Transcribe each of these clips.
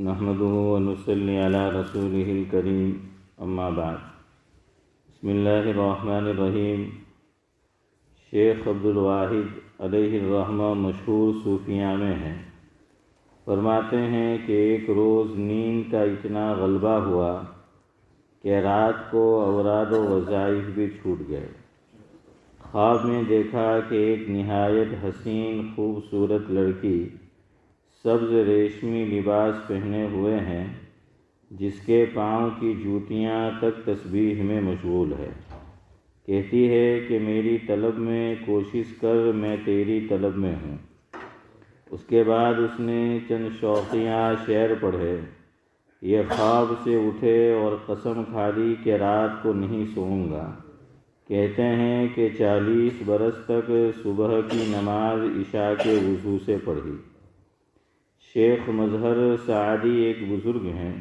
نحمده ونصلي على رسوله الكريم اما بعد بسم اللہ الرحمن الرحیم۔ شیخ عبدالواحد علیہ الرحمہ مشہور صوفیاء میں ہیں۔ فرماتے ہیں کہ ایک روز نیند کا اتنا غلبہ ہوا کہ رات کو اوراد و وظائف بھی چھوٹ گئے۔ خواب میں دیکھا کہ ایک نہایت حسین خوبصورت لڑکی سبز ریشمی لباس پہنے ہوئے ہیں، جس کے پاؤں کی جوتیاں تک تسبیح میں مشغول ہے۔ کہتی ہے کہ میری طلب میں کوشش کر، میں تیری طلب میں ہوں۔ اس کے بعد اس نے چند شوقیہ شعر پڑھے۔ یہ خواب سے اٹھے اور قسم کھا لی کہ رات کو نہیں سوؤں گا۔ کہتے ہیں کہ 40 برس تک صبح کی نماز عشاء کے وضو سے پڑھی۔ شیخ مظہر سعدی ایک بزرگ ہیں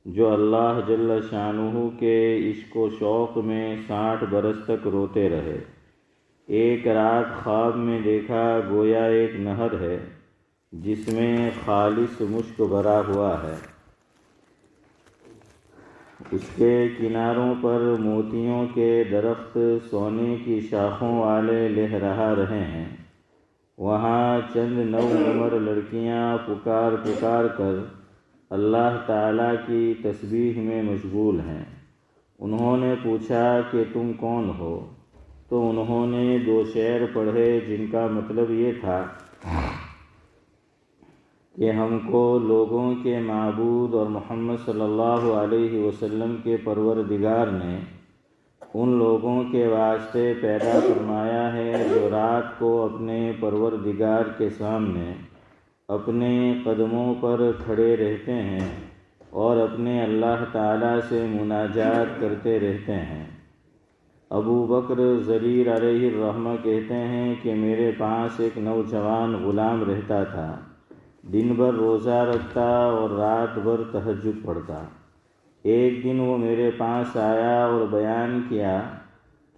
جو اللہ جل شانہ کے عشق و شوق میں 60 برس تک روتے رہے۔ ایک رات خواب میں دیکھا گویا ایک نہر ہے جس میں خالص مشک بھرا ہوا ہے۔ اس کے کناروں پر موتیوں کے درخت سونے کی شاخوں والے لہرا رہے ہیں۔ وہاں چند نوعمر لڑکیاں پکار پکار کر اللہ تعالیٰ کی تسبیح میں مشغول ہیں۔ انہوں نے پوچھا کہ تم کون ہو؟ تو انہوں نے 2 شعر پڑھے جن کا مطلب یہ تھا کہ ہم کو لوگوں کے معبود اور محمد صلی اللہ علیہ وسلم کے پروردگار نے ان لوگوں کے واسطے پیدا فرمایا ہے جو رات کو اپنے پروردگار کے سامنے اپنے قدموں پر کھڑے رہتے ہیں اور اپنے اللہ تعالیٰ سے مناجات کرتے رہتے ہیں۔ ابو بکر ضریر علیہ الرحمہ کہتے ہیں کہ میرے پاس ایک نوجوان غلام رہتا تھا، دن بھر روزہ رکھتا اور رات بھر تہجد پڑھتا۔ ایک دن وہ میرے پاس آیا اور بیان کیا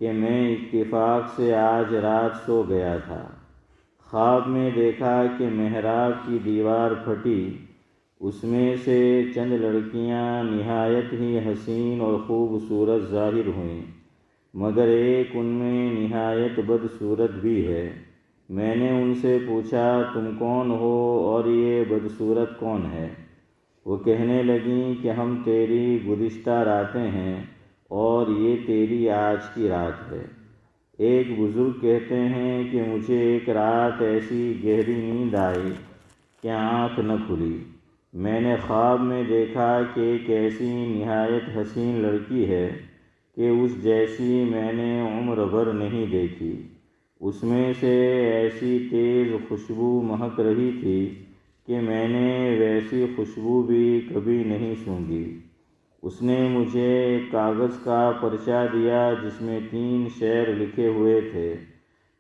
کہ میں اتفاق سے آج رات سو گیا تھا۔ خواب میں دیکھا کہ محراب کی دیوار پھٹی، اس میں سے چند لڑکیاں نہایت ہی حسین اور خوبصورت ظاہر ہوئیں، مگر ایک ان میں نہایت بدصورت بھی ہے۔ میں نے ان سے پوچھا تم کون ہو اور یہ بدصورت کون ہے؟ وہ کہنے لگیں کہ ہم تیری گزشتہ راتیں ہیں اور یہ تیری آج کی رات ہے۔ ایک بزرگ کہتے ہیں کہ مجھے ایک رات ایسی گہری نیند آئی کہ آنکھ نہ کھلی۔ میں نے خواب میں دیکھا کہ ایک ایسی نہایت حسین لڑکی ہے کہ اس جیسی میں نے عمر بھر نہیں دیکھی۔ اس میں سے ایسی تیز خوشبو مہک رہی تھی کہ میں نے ویسی خوشبو بھی کبھی نہیں سونگھی۔ اس نے مجھے ایک کاغذ کا پرچہ دیا جس میں 3 شعر لکھے ہوئے تھے۔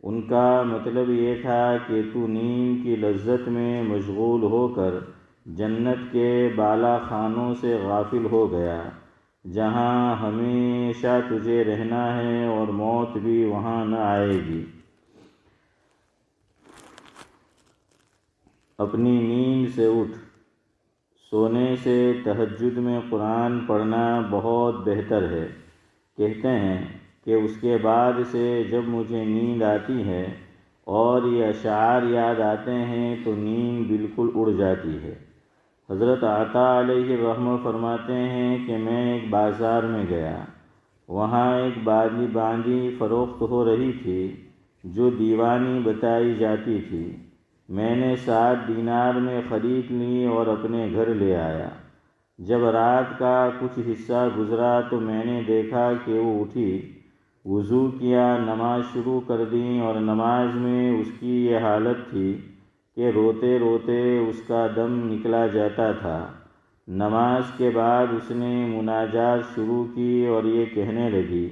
ان کا مطلب یہ تھا کہ تو نیند کی لذت میں مشغول ہو کر جنت کے بالا خانوں سے غافل ہو گیا، جہاں ہمیشہ تجھے رہنا ہے اور موت بھی وہاں نہ آئے گی۔ اپنی نیند سے اٹھ، سونے سے تہجد میں قرآن پڑھنا بہت بہتر ہے۔ کہتے ہیں کہ اس کے بعد سے جب مجھے نیند آتی ہے اور یہ اشعار یاد آتے ہیں تو نیند بالکل اڑ جاتی ہے۔ حضرت عطا علیہ الرحمہ فرماتے ہیں کہ میں ایک بازار میں گیا، وہاں ایک باندی فروخت ہو رہی تھی جو دیوانی بتائی جاتی تھی۔ میں نے 7 دینار میں خرید لی اور اپنے گھر لے آیا۔ جب رات کا کچھ حصہ گزرا تو میں نے دیکھا کہ وہ اٹھی، وضو کیا، نماز شروع کر دی اور نماز میں اس کی یہ حالت تھی کہ روتے روتے اس کا دم نکلا جاتا تھا۔ نماز کے بعد اس نے مناجات شروع کی اور یہ کہنے لگی،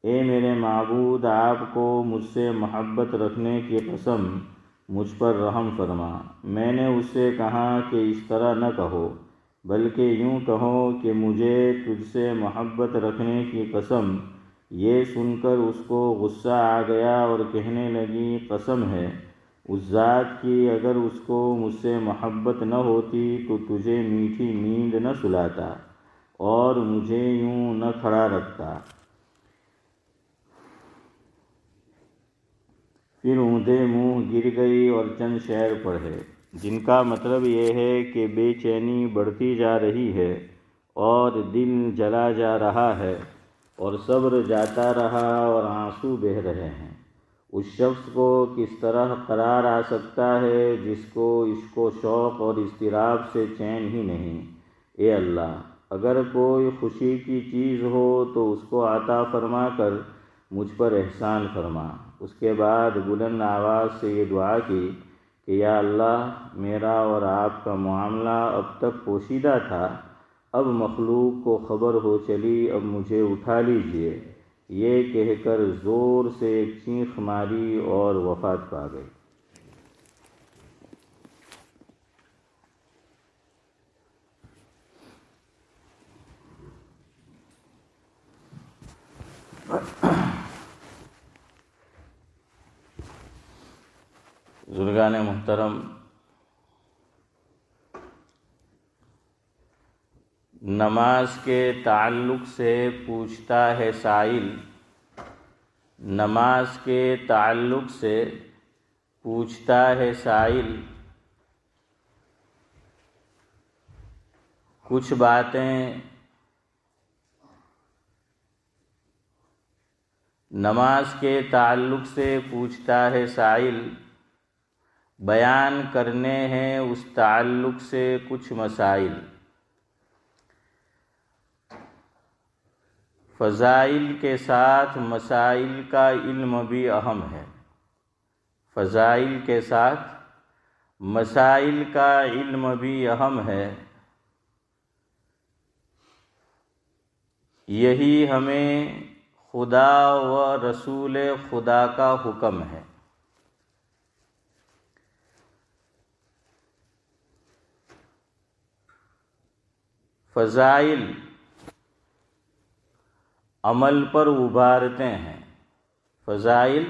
اے میرے معبود، آپ کو مجھ سے محبت رکھنے کی قسم مجھ پر رحم فرما۔ میں نے اس سے کہا کہ اس طرح نہ کہو، بلکہ یوں کہو کہ مجھے تجھ سے محبت رکھنے کی قسم۔ یہ سن کر اس کو غصہ آ گیا اور کہنے لگی، قسم ہے اس ذات کی اگر اس کو مجھ سے محبت نہ ہوتی تو تجھے میٹھی نیند نہ سلاتا اور مجھے یوں نہ کھڑا رکھتا۔ پھر اونھے منہ گر گئی اور چند شعر پڑھے جن کا مطلب یہ ہے کہ بے چینی بڑھتی جا رہی ہے اور دل جلا جا رہا ہے اور صبر جاتا رہا اور آنسو بہہ رہے ہیں۔ اس شخص کو کس طرح قرار آ سکتا ہے جس کو عشق و شوق اور اضطراب سے چین ہی نہیں۔ اے اللہ، اگر کوئی خوشی کی چیز ہو تو اس کو عطا فرما کر مجھ پر احسان فرما۔ اس کے بعد بلند آواز سے یہ دعا کی کہ یا اللہ، میرا اور آپ کا معاملہ اب تک پوشیدہ تھا، اب مخلوق کو خبر ہو چلی، اب مجھے اٹھا لیجئے۔ یہ کہہ کر زور سے ایک چیخ ماری اور وفات پا گئی۔ بزرگان محترم، نماز کے تعلق سے پوچھتا ہے سائل، نماز کے تعلق سے پوچھتا ہے سائل، کچھ باتیں نماز کے تعلق سے پوچھتا ہے سائل، بیان کرنے ہیں اس تعلق سے کچھ مسائل۔ فضائل کے ساتھ مسائل کا علم بھی اہم ہے، فضائل کے ساتھ مسائل کا علم بھی اہم ہے۔ یہی ہمیں خدا و رسول خدا کا حکم ہے۔ فضائل عمل پر ابھارتے ہیں، فضائل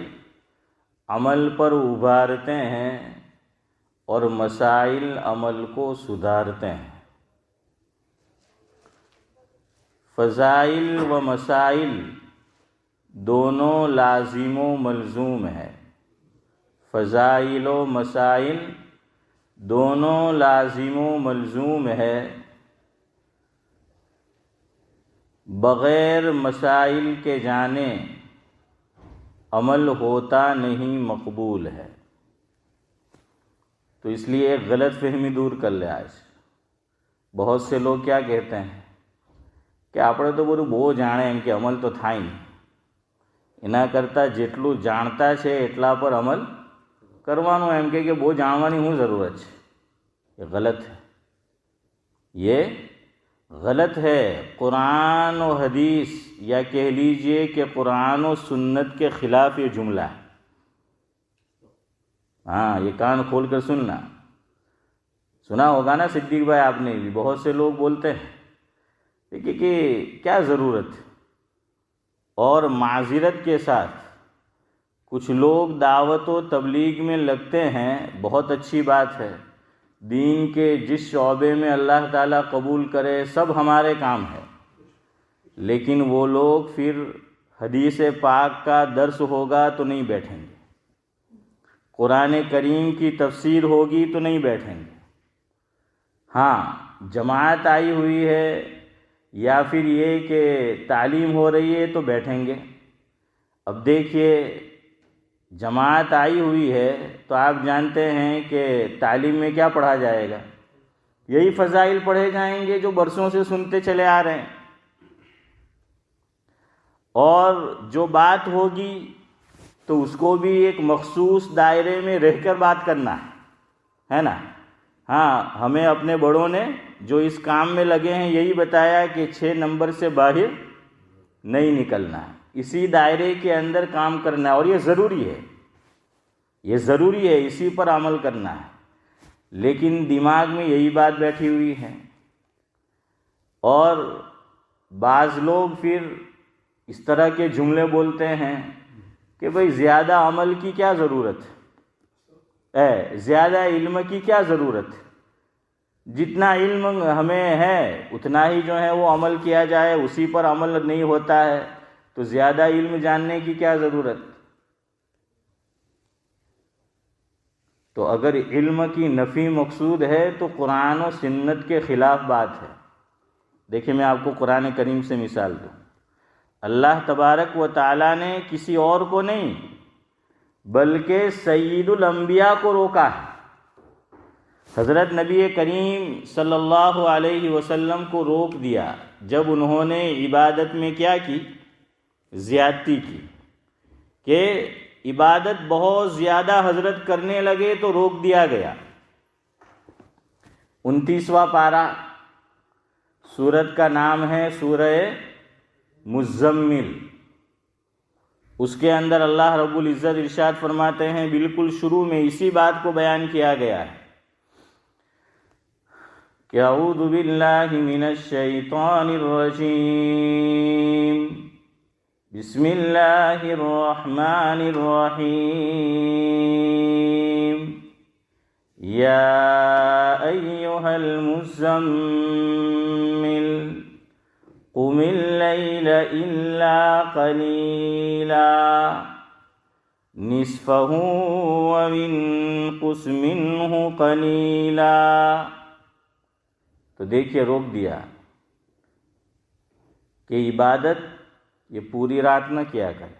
عمل پر ابھارتے ہیں اور مسائل عمل کو سدھارتے ہیں۔ فضائل و مسائل دونوں لازم و ملزوم ہیں، فضائل و مسائل دونوں لازم و ملزوم ہے۔ بغیر مسائل کے جانے عمل ہوتا نہیں، مقبول ہے۔ تو اس لیے ایک غلط فہمی دور کر لے آج۔ بہت سے لوگ کیا کہتے ہیں کہ આપણે તો બધું બહુ જાણે એમ કે અમલ તો થાય નહીં, એના કરતાં જેટલું જાણતા છે એટલા પર અમલ કરવાનો, એમ કે બહુ જાણવાની શું જરૂરત છે। یہ غلط ہے، یہ غلط ہے۔ قرآن و حدیث یا کہہ لیجئے کہ قرآن و سنت کے خلاف یہ جملہ ہے۔ ہاں، یہ کان کھول کر سننا، سنا ہوگا نا صدیق بھائی آپ نے بھی، بہت سے لوگ بولتے ہیں دیکھیے کہ کیا ضرورت ہے، اور معذرت کے ساتھ کچھ لوگ دعوت و تبلیغ میں لگتے ہیں، بہت اچھی بات ہے، دین کے جس شعبے میں اللہ تعالیٰ قبول کرے سب ہمارے کام ہے، لیکن وہ لوگ پھر حدیث پاک کا درس ہوگا تو نہیں بیٹھیں گے، قرآن کریم کی تفسیر ہوگی تو نہیں بیٹھیں گے۔ ہاں، جماعت آئی ہوئی ہے یا پھر یہ کہ تعلیم ہو رہی ہے تو بیٹھیں گے۔ اب دیکھیے، جماعت آئی ہوئی ہے تو آپ جانتے ہیں کہ تعلیم میں کیا پڑھا جائے گا، یہی فضائل پڑھے جائیں گے جو برسوں سے سنتے چلے آ رہے ہیں، اور جو بات ہوگی تو اس کو بھی ایک مخصوص دائرے میں رہ کر بات کرنا ہے نا۔ ہاں، ہمیں اپنے بڑوں نے جو اس کام میں لگے ہیں یہی بتایا کہ 6 نمبر سے باہر نہیں نکلنا ہے، اسی دائرے کے اندر کام کرنا ہے، اور یہ ضروری ہے، یہ ضروری ہے، اسی پر عمل کرنا ہے۔ لیکن دماغ میں یہی بات بیٹھی ہوئی ہے، اور بعض لوگ پھر اس طرح کے جملے بولتے ہیں کہ بھئی زیادہ عمل کی کیا ضرورت ہے، زیادہ علم کی کیا ضرورت ہے؟ جتنا علم ہمیں ہے اتنا ہی جو ہے وہ عمل کیا جائے، اسی پر عمل نہیں ہوتا ہے تو زیادہ علم جاننے کی کیا ضرورت؟ تو اگر علم کی نفی مقصود ہے تو قرآن و سنت کے خلاف بات ہے۔ دیکھیں میں آپ کو قرآن کریم سے مثال دوں۔ اللہ تبارک و تعالیٰ نے کسی اور کو نہیں بلکہ سید الانبیاء کو روکا ہے۔ حضرت نبی کریم صلی اللہ علیہ وسلم کو روک دیا جب انہوں نے عبادت میں کیا کی؟ زیادتی کی، کہ عبادت بہت زیادہ حضرت کرنے لگے تو روک دیا گیا۔ 29واں پارہ، سورت کا نام ہے سورہ مزمل، اس کے اندر اللہ رب العزت ارشاد فرماتے ہیں، بالکل شروع میں اسی بات کو بیان کیا گیا ہے کہ اعوذ باللہ من الشیطان الرجیم، بسم اللہ الرحمن الرحیم، یا ایہا المزمل قم اللیل الا قلیلا نصفہ وانقص منہ قلیلا۔ تو دیکھیے روک دیا کہ عبادت یہ پوری رات نہ کیا کرے،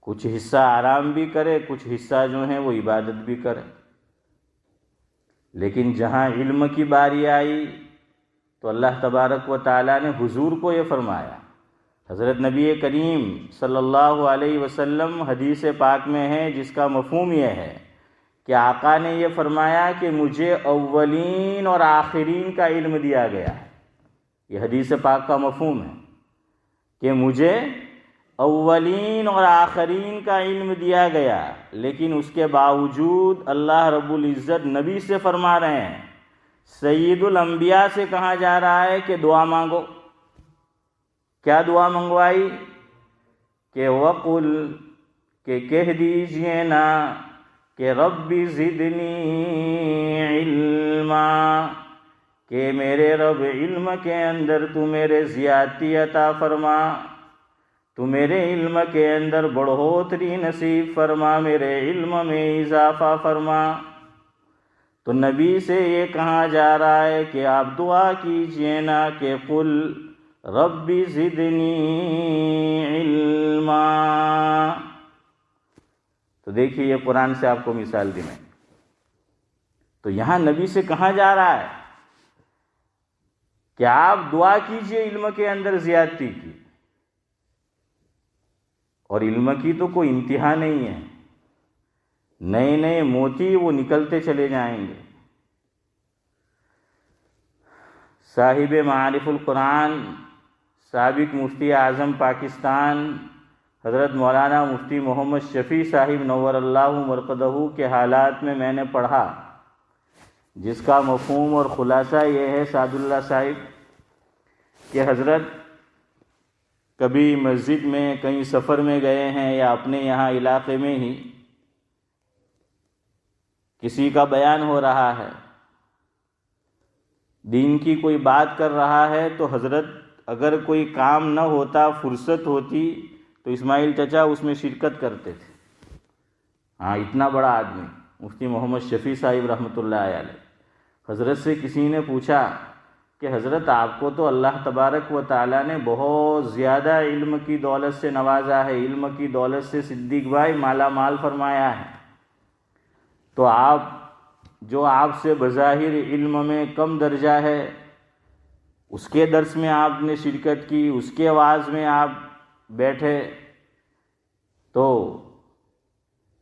کچھ حصہ آرام بھی کرے، کچھ حصہ جو ہے وہ عبادت بھی کرے۔ لیکن جہاں علم کی باری آئی تو اللہ تبارک و تعالیٰ نے حضور کو یہ فرمایا۔ حضرت نبی کریم صلی اللہ علیہ وسلم حدیث پاک میں ہے جس کا مفہوم یہ ہے کہ آقا نے یہ فرمایا کہ مجھے اولین اور آخرین کا علم دیا گیا ہے۔ یہ حدیث پاک کا مفہوم ہے کہ مجھے اولین اور آخرین کا علم دیا گیا، لیکن اس کے باوجود اللہ رب العزت نبی سے فرما رہے ہیں، سید الانبیاء سے کہا جا رہا ہے کہ دعا مانگو۔ کیا دعا منگوائی؟ کہ وقل، کہ کہہ دیجئے نا کہ رب زدنی علما، کہ میرے رب علم کے اندر تو میرے زیادتی عطا فرما، تو میرے علم کے اندر بڑھوتری نصیب فرما، میرے علم میں اضافہ فرما۔ تو نبی سے یہ کہا جا رہا ہے کہ آپ دعا کیجئے نا کہ قل رب زدنی علما۔ تو دیکھیے یہ قرآن سے آپ کو مثال دی میں، تو یہاں نبی سے کہا جا رہا ہے کہ آپ دعا کیجئے علم کے اندر زیادتی کی، اور علم کی تو کوئی انتہا نہیں ہے، نئے نئے موتی وہ نکلتے چلے جائیں گے۔ صاحب معارف القرآن، سابق مفتی اعظم پاکستان حضرت مولانا مفتی محمد شفیع صاحب نور اللہ مرقدہ کے حالات میں نے پڑھا، جس کا مفہوم اور خلاصہ یہ ہے سعد اللہ صاحب کہ حضرت کبھی مسجد میں کہیں سفر میں گئے ہیں یا اپنے یہاں علاقے میں ہی کسی کا بیان ہو رہا ہے، دین کی کوئی بات کر رہا ہے، تو حضرت اگر کوئی کام نہ ہوتا، فرصت ہوتی تو اسماعیل چچا اس میں شرکت کرتے تھے۔ ہاں، اتنا بڑا آدمی مفتی محمد شفیع صاحب رحمۃ اللہ علیہ۔ حضرت سے کسی نے پوچھا کہ حضرت آپ کو تو اللہ تبارک و تعالیٰ نے بہت زیادہ علم کی دولت سے نوازا ہے، علم کی دولت سے صدیق بھائی مالا مال فرمایا ہے، تو آپ جو آپ سے بظاہر علم میں کم درجہ ہے، اس کے درس میں آپ نے شرکت کی، اس کے وعظ میں آپ بیٹھے، تو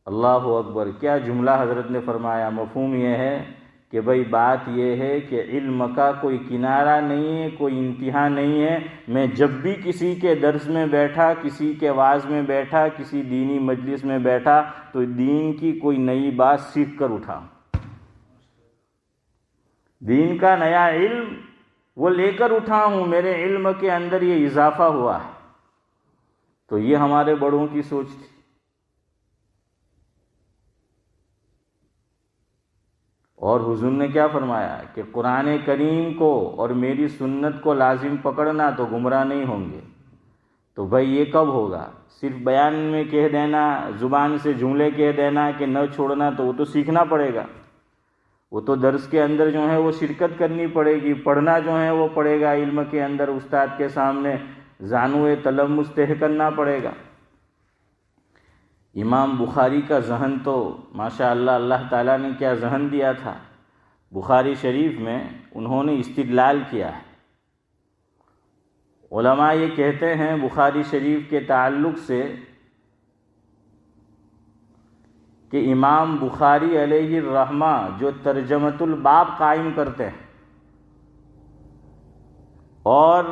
اللہ اکبر کیا جملہ حضرت نے فرمایا۔ مفہوم یہ ہے کہ بھئی بات یہ ہے کہ علم کا کوئی کنارہ نہیں ہے، کوئی انتہا نہیں ہے۔ میں جب بھی کسی کے درس میں بیٹھا، کسی کے وعظ میں بیٹھا، کسی دینی مجلس میں بیٹھا تو دین کی کوئی نئی بات سیکھ کر اٹھا، دین کا نیا علم وہ لے کر اٹھا ہوں، میرے علم کے اندر یہ اضافہ ہوا ہے۔ تو یہ ہمارے بڑوں کی سوچ تھی۔ اور حضور نے کیا فرمایا کہ قرآن کریم کو اور میری سنت کو لازم پکڑنا تو گمراہ نہیں ہوں گے۔ تو بھائی یہ کب ہوگا؟ صرف بیان میں کہہ دینا، زبان سے جملے کہہ دینا کہ نہ چھوڑنا، تو وہ تو سیکھنا پڑے گا، وہ تو درس کے اندر جو ہے وہ شرکت کرنی پڑے گی، پڑھنا جو ہے وہ پڑے گا، علم کے اندر استاد کے سامنے زانوئے تلمس طے کرنا پڑے گا۔ امام بخاری کا ذہن تو ماشاء اللہ اللہ تعالیٰ نے کیا ذہن دیا تھا۔ بخاری شریف میں انہوں نے استدلال کیا ہے۔ علماء یہ کہتے ہیں بخاری شریف کے تعلق سے کہ امام بخاری علیہ الرحمہ جو ترجمۃ الباب قائم کرتے ہیں، اور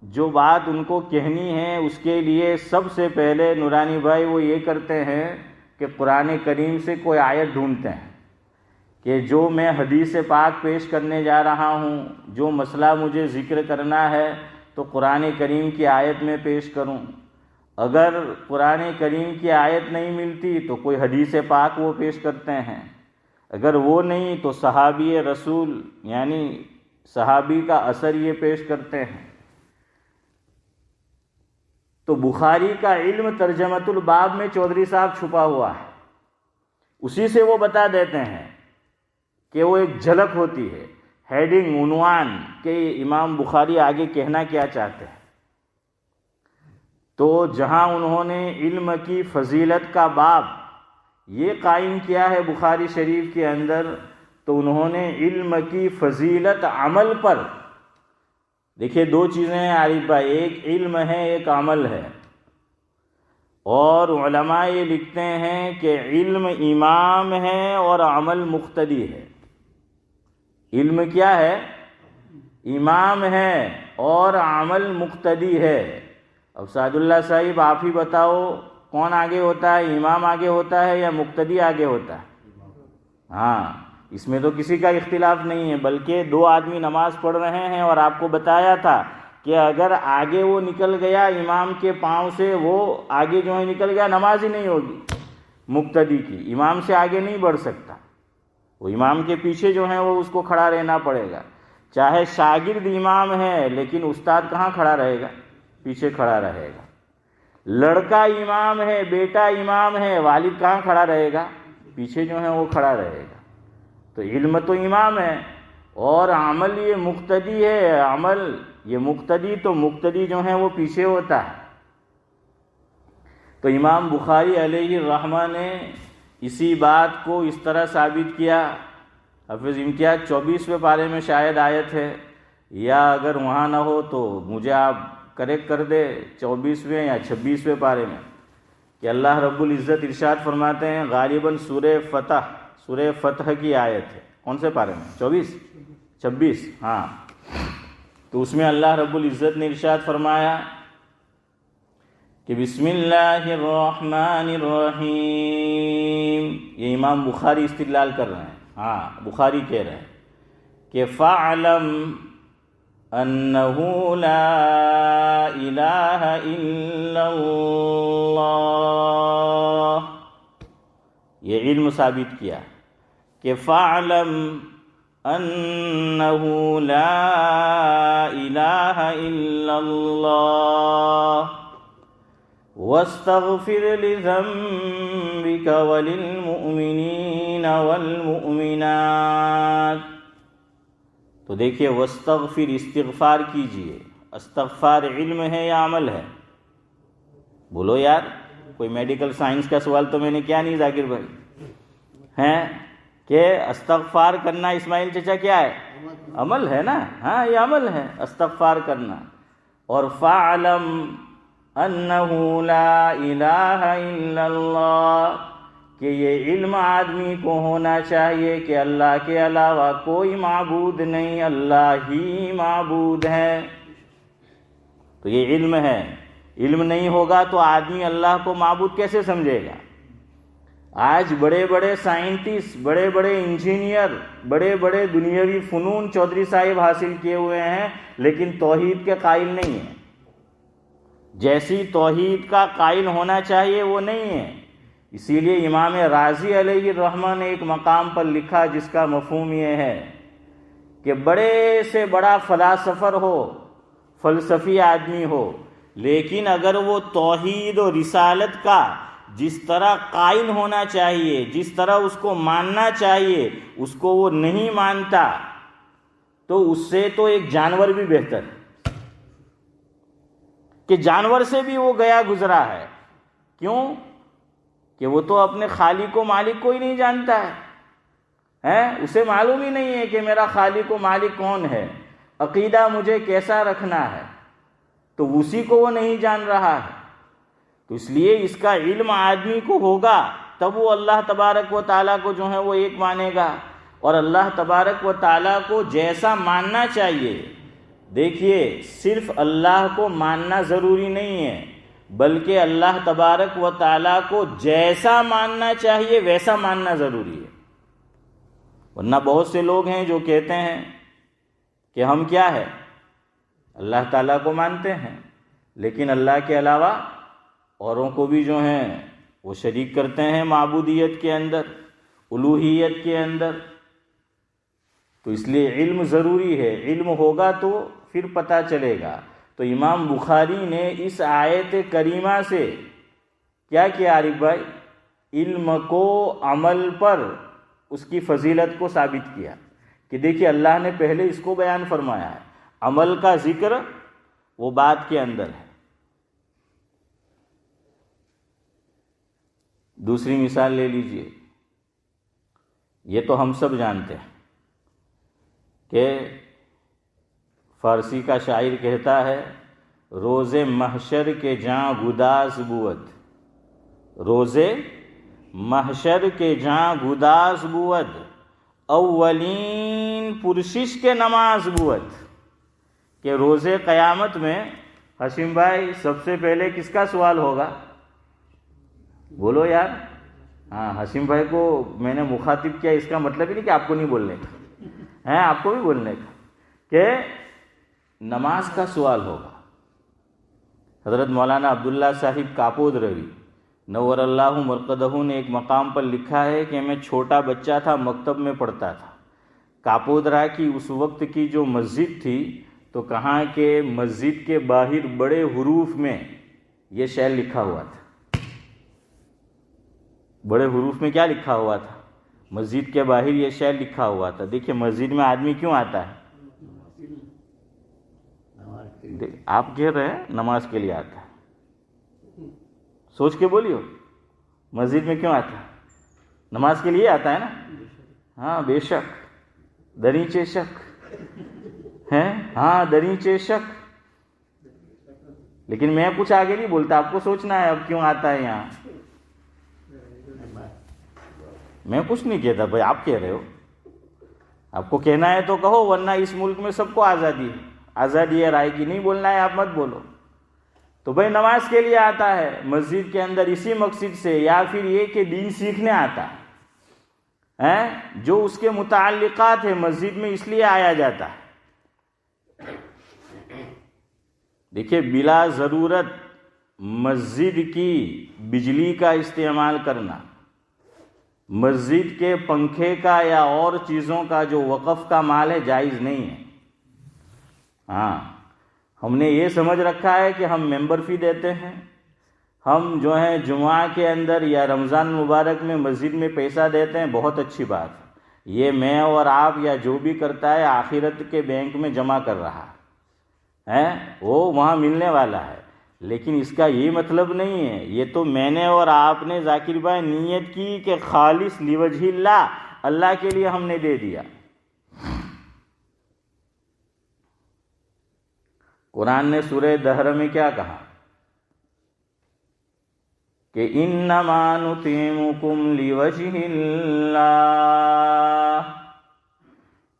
جو بات ان کو کہنی ہے اس کے لیے سب سے پہلے نورانی بھائی وہ یہ کرتے ہیں کہ قرآن کریم سے کوئی آیت ڈھونڈتے ہیں کہ جو میں حدیث پاک پیش کرنے جا رہا ہوں، جو مسئلہ مجھے ذکر کرنا ہے تو قرآن کریم کی آیت میں پیش کروں۔ اگر قرآن کریم کی آیت نہیں ملتی تو کوئی حدیث پاک وہ پیش کرتے ہیں، اگر وہ نہیں تو صحابی رسول یعنی صحابی کا اثر یہ پیش کرتے ہیں۔ تو بخاری کا علم ترجمۃ الباب میں چودھری صاحب چھپا ہوا ہے، اسی سے وہ بتا دیتے ہیں کہ وہ ایک جھلک ہوتی ہے، ہیڈنگ، عنوان کہ امام بخاری آگے کہنا کیا چاہتے ہیں۔ تو جہاں انہوں نے علم کی فضیلت کا باب یہ قائم کیا ہے بخاری شریف کے اندر، تو انہوں نے علم کی فضیلت عمل پر، دیکھیے دو چیزیں ہیں عارف بھائی، ایک علم ہے ایک عمل ہے، اور علماء یہ لکھتے ہیں کہ علم امام ہے اور عمل مقتدی ہے۔ علم کیا ہے؟ امام ہے اور عمل مقتدی ہے۔ اب سعد اللہ صاحب آپ ہی بتاؤ کون آگے ہوتا ہے، امام آگے ہوتا ہے یا مقتدی آگے ہوتا ہے؟ ہاں، اس میں تو کسی کا اختلاف نہیں ہے، بلکہ دو آدمی نماز پڑھ رہے ہیں اور آپ کو بتایا تھا کہ اگر آگے وہ نکل گیا امام کے پاؤں سے، وہ آگے جو ہے نکل گیا، نماز ہی نہیں ہوگی مقتدی کی، امام سے آگے نہیں بڑھ سکتا، وہ امام کے پیچھے جو ہے وہ اس کو کھڑا رہنا پڑے گا۔ چاہے شاگرد امام ہے لیکن استاد کہاں کھڑا رہے گا؟ پیچھے کھڑا رہے گا۔ لڑکا امام ہے، بیٹا امام ہے، والد کہاں کھڑا رہے گا؟ پیچھے جو ہے وہ کھڑا رہے گا۔ تو علم تو امام ہے اور عمل یہ مقتدی ہے، عمل یہ مقتدی، تو مقتدی جو ہے وہ پیچھے ہوتا ہے۔ تو امام بخاری علیہ الرحمہ نے اسی بات کو اس طرح ثابت کیا۔ حافظ امتیاز 24ویں پارے میں شاید آیت ہے، یا اگر وہاں نہ ہو تو مجھے آپ کریکٹ کر دے، 24ویں یا 26ویں پارے میں، کہ اللہ رب العزت ارشاد فرماتے ہیں، غالباً سورہ فتح کی آیت ہے۔ کون سے پارے میں؟ 26 ہاں۔ تو اس میں اللہ رب العزت نے ارشاد فرمایا کہ بسم اللہ الرحمن الرحیم۔ یہ امام بخاری استدلال کر رہے ہیں، ہاں بخاری کہہ رہے ہیں کہ فَاعْلَمْ أَنَّهُ لَا إِلَٰهَ إِلَّا اللَّهُ، یہ علم ثابت کیا کہ فَاعْلَمْ أَنَّهُ لَا إِلَٰهَ إِلَّا اللَّهُ وَاسْتَغْفِرْ لِذَنبِكَ وَلِلْمُؤْمِنِينَ وَالْمُؤْمِنَاتِ۔ تو دیکھیے وَاسْتَغْفِرْ، استغفار کیجئے۔ استغفار علم ہے یا عمل ہے؟ بولو یار، کوئی میڈیکل سائنس کا سوال تو میں نے کیا نہیں ذاکر بھائی، ہیں کہ استغفار کرنا اسماعیل چچا کیا ہے؟ عمل ہے نا، ہاں یہ عمل ہے استغفار کرنا۔ اور فَاعْلَمْ أَنَّهُ لَا إِلَٰهَ إِلَّا اللَّهُ، کہ یہ علم آدمی کو ہونا چاہیے کہ اللہ کے علاوہ کوئی معبود نہیں، اللہ ہی معبود ہے۔ تو یہ علم ہے، علم نہیں ہوگا تو آدمی اللہ کو معبود کیسے سمجھے گا؟ آج بڑے بڑے سائنٹسٹ، بڑے بڑے انجینئر، بڑے بڑے دنیاوی فنون چودھری صاحب حاصل کیے ہوئے ہیں، لیکن توحید کے قائل نہیں ہیں۔ جیسی توحید کا قائل ہونا چاہیے وہ نہیں ہے۔ اسی لیے امام رازی علیہ الرحمہ نے ایک مقام پر لکھا جس کا مفہوم یہ ہے کہ بڑے سے بڑا فلاسفر ہو، فلسفی آدمی ہو، لیکن اگر وہ توحید و رسالت کا جس طرح قائل ہونا چاہیے، جس طرح اس کو ماننا چاہیے، اس کو وہ نہیں مانتا، تو اس سے تو ایک جانور بھی بہتر ہے، کہ جانور سے بھی وہ گیا گزرا ہے۔ کیوں؟ کہ وہ تو اپنے خالق و مالک کو ہی نہیں جانتا ہے، اسے معلوم ہی نہیں ہے کہ میرا خالق و مالک کون ہے، عقیدہ مجھے کیسا رکھنا ہے، تو اسی کو وہ نہیں جان رہا ہے۔ تو اس لیے اس کا علم آدمی کو ہوگا تب وہ اللہ تبارک و تعالیٰ کو جو ہے وہ ایک مانے گا، اور اللہ تبارک و تعالیٰ کو جیسا ماننا چاہیے۔ دیکھیے، صرف اللہ کو ماننا ضروری نہیں ہے، بلکہ اللہ تبارک و تعالیٰ کو جیسا ماننا چاہیے ویسا ماننا ضروری ہے۔ ورنہ بہت سے لوگ ہیں جو کہتے ہیں کہ ہم کیا ہے، اللہ تعالیٰ کو مانتے ہیں، لیکن اللہ کے علاوہ اوروں کو بھی جو ہیں وہ شریک کرتے ہیں معبودیت کے اندر، الوہیت کے اندر۔ تو اس لیے علم ضروری ہے، علم ہوگا تو پھر پتہ چلے گا۔ تو امام بخاری نے اس آیت کریمہ سے کیا کیا عارف بھائی؟ علم کو عمل پر اس کی فضیلت کو ثابت کیا کہ دیکھیے اللہ نے پہلے اس کو بیان فرمایا ہے، عمل کا ذکر وہ بات کے اندر ہے۔ دوسری مثال لے لیجئے، یہ تو ہم سب جانتے ہیں کہ فارسی کا شاعر کہتا ہے، روز محشر کے جاں گداز بود، روز محشر کے جاں گداز بود، اولین پرشش کے نماز بود، کہ روز قیامت میں حشیم بھائی سب سے پہلے کس کا سوال ہوگا؟ بولو یار۔ ہاں، حشیم بھائی کو میں نے مخاطب کیا، اس کا مطلب ہی نہیں کہ آپ کو نہیں بولنے کا ہے، آپ کو بھی بولنے کا، کہ نماز کا سوال ہوگا۔ حضرت مولانا عبداللہ صاحب کاپود روی نور اللہ مرقدہ نے ایک مقام پر لکھا ہے کہ میں چھوٹا بچہ تھا، مکتب میں پڑھتا تھا۔ کاپودرا کی اس وقت کی جو مسجد تھی، تو کہاں کہ مسجد کے باہر بڑے حروف میں یہ شعر لکھا ہوا تھا۔ بڑے حروف میں کیا لکھا ہوا تھا؟ مسجد کے باہر یہ شعر لکھا ہوا تھا۔ دیکھیے مسجد میں آدمی کیوں آتا ہے؟ آپ کہہ رہے ہیں نماز کے لیے آتا ہے، سوچ کے بولیو، مسجد میں کیوں آتا ہے؟ نماز کے لیے آتا ہے نا؟ ہاں بے شک، دریچے شک ہے، ہاں دریچے شک، لیکن میں کچھ آگے نہیں بولتا، آپ کو سوچنا ہے اب کیوں آتا ہے یہاں۔ میں کچھ نہیں کہتا بھائی، آپ کہہ رہے ہو، آپ کو کہنا ہے تو کہو، ورنہ اس ملک میں سب کو آزادی ہے، آزادی ہے رائے کی، نہیں بولنا ہے آپ مت بولو۔ تو بھائی نماز کے لیے آتا ہے مسجد کے اندر اسی مقصد سے، یا پھر یہ کہ دین سیکھنے آتا ہے، جو اس کے متعلقات ہے مسجد میں اس لیے آیا جاتا ہے۔ دیکھیے بلا ضرورت مسجد کی بجلی کا استعمال کرنا، مسجد کے پنکھے کا یا اور چیزوں کا جو وقف کا مال ہے جائز نہیں ہے۔ ہاں، ہم نے یہ سمجھ رکھا ہے کہ ہم ممبر فی دیتے ہیں، ہم جو ہیں جمعہ کے اندر یا رمضان مبارک میں مسجد میں پیسہ دیتے ہیں، بہت اچھی بات ہے، یہ میں اور آپ یا جو بھی کرتا ہے آخرت کے بینک میں جمع کر رہا ہے، وہ وہاں ملنے والا ہے، لیکن اس کا یہ مطلب نہیں ہے، یہ تو میں نے اور آپ نے ذاکر بھائی نیت کی کہ خالص لوجہ اللہ، اللہ کے لیے ہم نے دے دیا۔ قرآن نے سورہ دہر میں کیا کہا کہ انما نطعمکم لوجہ اللہ،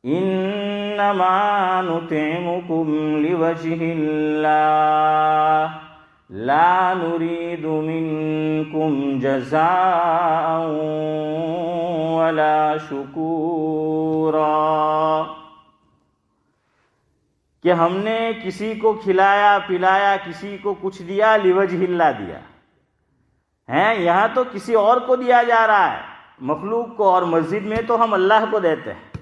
انما نطعمکم لوجہ اللہ لا نريد منكم جزاء ولا شکورا، کہ ہم نے کسی کو کھلایا پلایا، کسی کو کچھ دیا، لوجہ اللہ دیا، ہیں یہاں تو کسی اور کو دیا جا رہا ہے، مخلوق کو، اور مسجد میں تو ہم اللہ کو دیتے ہیں،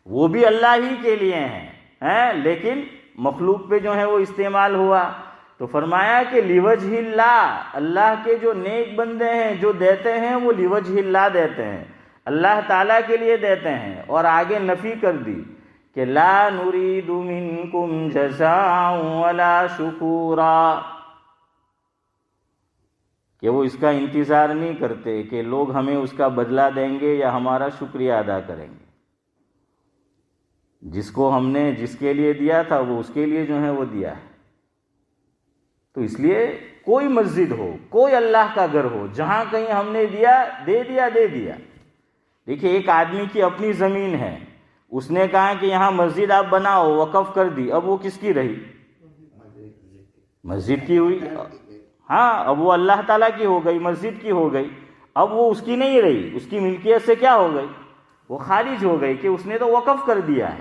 وہ بھی اللہ ہی کے لیے ہیں لیکن مخلوق پہ جو ہے وہ استعمال ہوا۔ تو فرمایا کہ لیوجہ اللہ، اللہ کے جو نیک بندے ہیں جو دیتے ہیں وہ لیوجہ اللہ دیتے ہیں، اللہ تعالیٰ کے لیے دیتے ہیں۔ اور آگے نفی کر دی کہ لا نرید منکم جزاء ولا شکورا، کہ وہ اس کا انتظار نہیں کرتے کہ لوگ ہمیں اس کا بدلہ دیں گے یا ہمارا شکریہ ادا کریں گے۔ جس کو ہم نے جس کے لیے دیا تھا وہ اس کے لیے جو ہے وہ دیا ہے۔ تو اس لیے کوئی مسجد ہو، کوئی اللہ کا گھر ہو، جہاں کہیں ہم نے دیا دے دیا۔ دیکھیے ایک آدمی کی اپنی زمین ہے، اس نے کہا کہ یہاں مسجد آپ بناؤ، وقف کر دی، اب وہ کس کی رہی؟ مسجد کی ہوئی۔ ہاں اب وہ اللہ تعالیٰ کی ہو گئی، مسجد کی ہو گئی، اب وہ اس کی نہیں رہی، اس کی ملکیت سے کیا ہو گئی؟ وہ خارج ہو گئی کہ اس نے تو وقف کر دیا ہے۔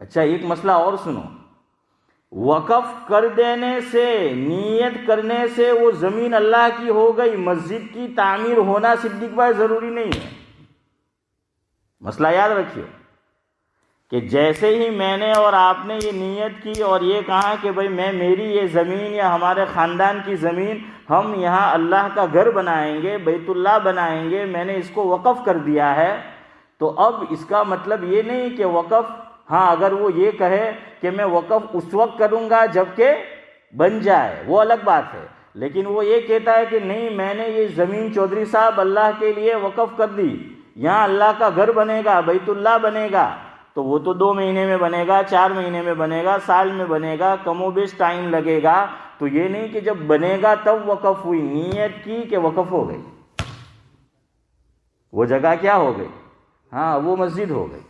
اچھا ایک مسئلہ اور سنو، وقف کر دینے سے، نیت کرنے سے وہ زمین اللہ کی ہو گئی، مسجد کی تعمیر ہونا صدیق بھائی ضروری نہیں ہے۔ مسئلہ یاد رکھیے کہ جیسے ہی میں نے اور آپ نے یہ نیت کی اور یہ کہا کہ بھئی میری یہ زمین یا ہمارے خاندان کی زمین ہم یہاں اللہ کا گھر بنائیں گے، بیت اللہ بنائیں گے، میں نے اس کو وقف کر دیا ہے، تو اب اس کا مطلب یہ نہیں کہ وقف، ہاں اگر وہ یہ کہے کہ میں وقف اس وقت کروں گا جب کہ بن جائے، وہ الگ بات ہے، لیکن وہ یہ کہتا ہے کہ نہیں میں نے یہ زمین چودھری صاحب اللہ کے لیے وقف کر دی، یہاں اللہ کا گھر بنے گا، بیت اللہ بنے گا، تو وہ تو 2 مہینے میں بنے گا، 4 مہینے میں بنے گا، سال میں بنے گا، کم و بیش ٹائم لگے گا۔ تو یہ نہیں کہ جب بنے گا تب وقف ہوئی، نیت کی کہ وقف ہو گئی، وہ جگہ کیا ہو گئی؟ ہاں وہ مسجد ہو گئی،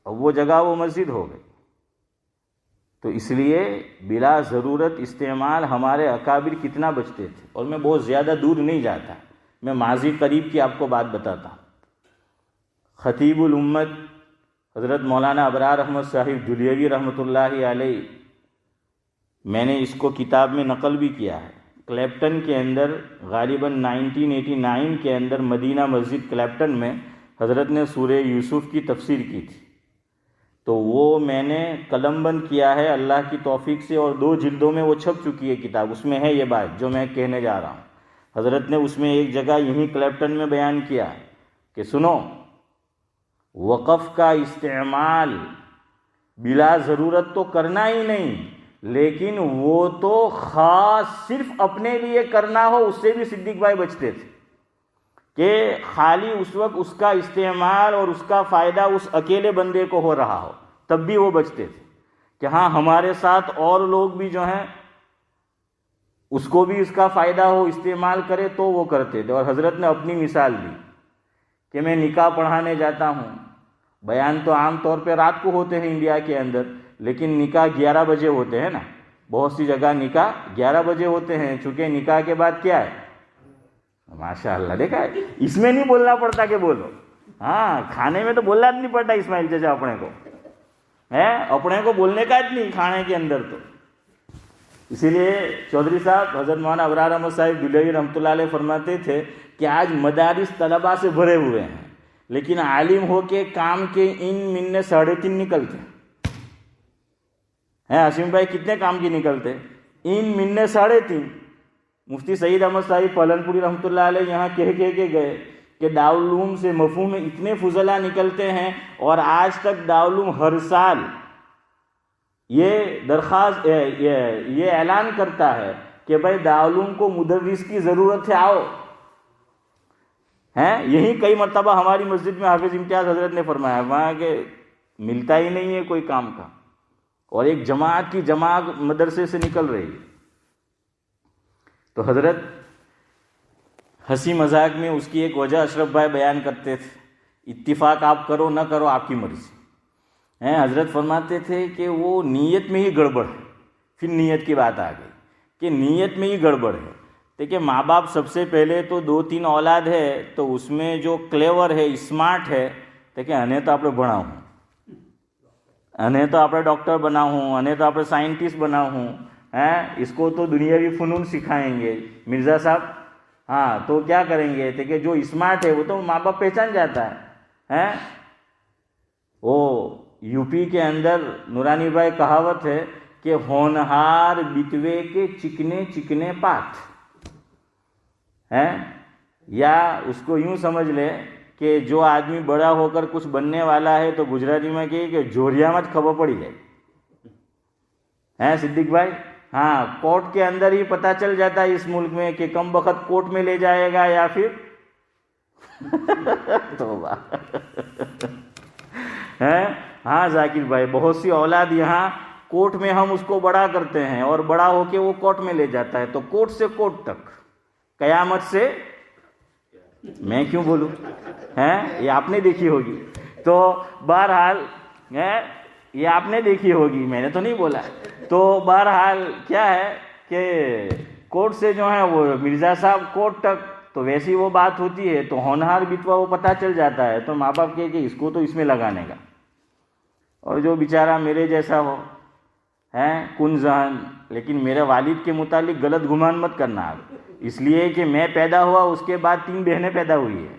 اور وہ جگہ وہ مسجد ہو گئی۔ تو اس لیے بلا ضرورت استعمال ہمارے اکابر کتنا بچتے تھے، اور میں بہت زیادہ دور نہیں جاتا، میں ماضی قریب کی آپ کو بات بتاتا ہوں۔ خطیب الامت حضرت مولانا ابرار احمد صاحب دھلیوی رحمۃ اللہ علیہ، میں نے اس کو کتاب میں نقل بھی کیا ہے، کلیپٹن کے اندر غالباً 1989 کے اندر مدینہ مسجد کلیپٹن میں حضرت نے سورہ یوسف کی تفسیر کی تھی، تو وہ میں نے قلم بند کیا ہے اللہ کی توفیق سے، اور 2 جلدوں میں وہ چھپ چکی ہے کتاب، اس میں ہے یہ بات جو میں کہنے جا رہا ہوں۔ حضرت نے اس میں ایک جگہ یہیں کلیپٹن میں بیان کیا کہ سنو، وقف کا استعمال بلا ضرورت تو کرنا ہی نہیں، لیکن وہ تو خاص صرف اپنے لیے کرنا ہو، اس سے بھی صدیق بھائی بچتے تھے کہ خالی اس وقت اس کا استعمال اور اس کا فائدہ اس اکیلے بندے کو ہو رہا ہو، تب بھی وہ بچتے تھے کہ ہاں ہمارے ساتھ اور لوگ بھی جو ہیں اس کو بھی اس کا فائدہ ہو، استعمال کرے، تو وہ کرتے تھے۔ اور حضرت نے اپنی مثال دی کہ میں نکاح پڑھانے جاتا ہوں، بیان تو عام طور پہ رات کو ہوتے ہیں انڈیا کے اندر، لیکن نکاح 11 بجے ہوتے ہیں نا، بہت سی جگہ نکاح 11 بجے ہوتے ہیں، چونکہ نکاح کے بعد کیا ہے؟ ماشاء اللہ، دیکھا ہے اس میں نہیں بولنا پڑتا کہ بولو، ہاں کھانے میں تو بولنا نہیں پڑتا اسماعیل چچا، اپنے کو بولنے کا نہیں کھانے کے اندر تو۔ اسی لیے چودھری صاحب حضرت مولانا ابرار احمد صاحب دھلیوی رحمۃ اللہ علیہ فرماتے تھے کہ آج مدارس طلباء سے بھرے ہوئے ہیں، لیکن عالم ہو کے کام کے ان مہینے 3.5 نکلتے ہیں۔ عاصم بھائی کتنے کام کی نکلتے؟ ان مہینے 3.5۔ مفتی سعید احمد صاحب پالن پوری رحمۃ اللہ علیہ یہاں کہہ کے گئے کہ دارالعلوم سے مفہوم میں اتنے فضلہ نکلتے ہیں، اور آج تک دارالعلوم ہر سال یہ درخواست یہ اعلان کرتا ہے کہ بھائی دارالعلوم کو مدرس کی ضرورت ہے، آؤ۔ یہی کئی مرتبہ ہماری مسجد میں حافظ امتیاز حضرت نے فرمایا وہاں کہ ملتا ہی نہیں ہے کوئی کام کا، اور ایک جماعت کی جماعت مدرسے سے نکل رہی ہے۔ تو حضرت ہنسی مذاق میں اس کی ایک وجہ اشرف بھائی بیان کرتے تھے، اتفاق آپ کرو نہ کرو آپ کی مرضی۔ حضرت فرماتے تھے کہ وہ نیت میں ہی گڑبڑ ہے، پھر نیت کی بات آ گئی کہ نیت میں ہی گڑبڑ ہے۔ دیکھیں ماں باپ سب سے پہلے تو 2-3 اولاد ہے تو اس میں جو کلیور ہے، اسمارٹ ہے، دیکھیں انہیں تو آپ بنا ہوں، انہیں تو آپ ڈاکٹر بنا ہوں، انہیں تو آپ سائنٹسٹ بنا ہوں، اس کو تو دنیاوی فنون سکھائیں گے۔ مرزا صاحب ہاں تو کیا کریں گے کہ جو اسمارٹ ہے وہ تو ماں باپ پہچان جاتا ہے. وہ یو پی کے اندر نورانی بھائی کہاوت ہے کہ ہونہار بتوے کے چکنے چکنے پات ہے، یا اس کو یوں سمجھ لے کہ جو آدمی بڑا ہو کر کچھ بننے والا ہے تو گجراتی میں کہ جوریا مت خبر پڑی ہے صدیق بھائی. ہاں کورٹ کے اندر ہی پتہ چل جاتا ہے اس ملک میں کہ کم وقت کورٹ میں لے جائے گا یا پھر توبہ ہے. ہاں ذاکر بھائی بہت سی اولاد یہاں کورٹ میں ہم اس کو بڑا کرتے ہیں اور بڑا ہو کے وہ کورٹ میں لے جاتا ہے، تو کورٹ سے کورٹ تک، قیامت سے میں کیوں بولوں یہ آپ نے دیکھی ہوگی. تو بہرحال یہ آپ نے دیکھی ہوگی، میں نے تو نہیں بولا. تو بہرحال کیا ہے کہ کورٹ سے جو ہے وہ مرزا صاحب کورٹ تک، تو ویسی وہ بات ہوتی ہے. تو ہونہار بتوا وہ پتہ چل جاتا ہے، تو ماں باپ کہ اس کو تو اس میں لگانے گا. اور جو بیچارہ میرے جیسا ہو کن ذہن، لیکن میرے والد کے متعلق غلط گمان مت کرنا آپ، اس لیے کہ میں پیدا ہوا اس کے بعد 3 بہنیں پیدا ہوئی ہیں،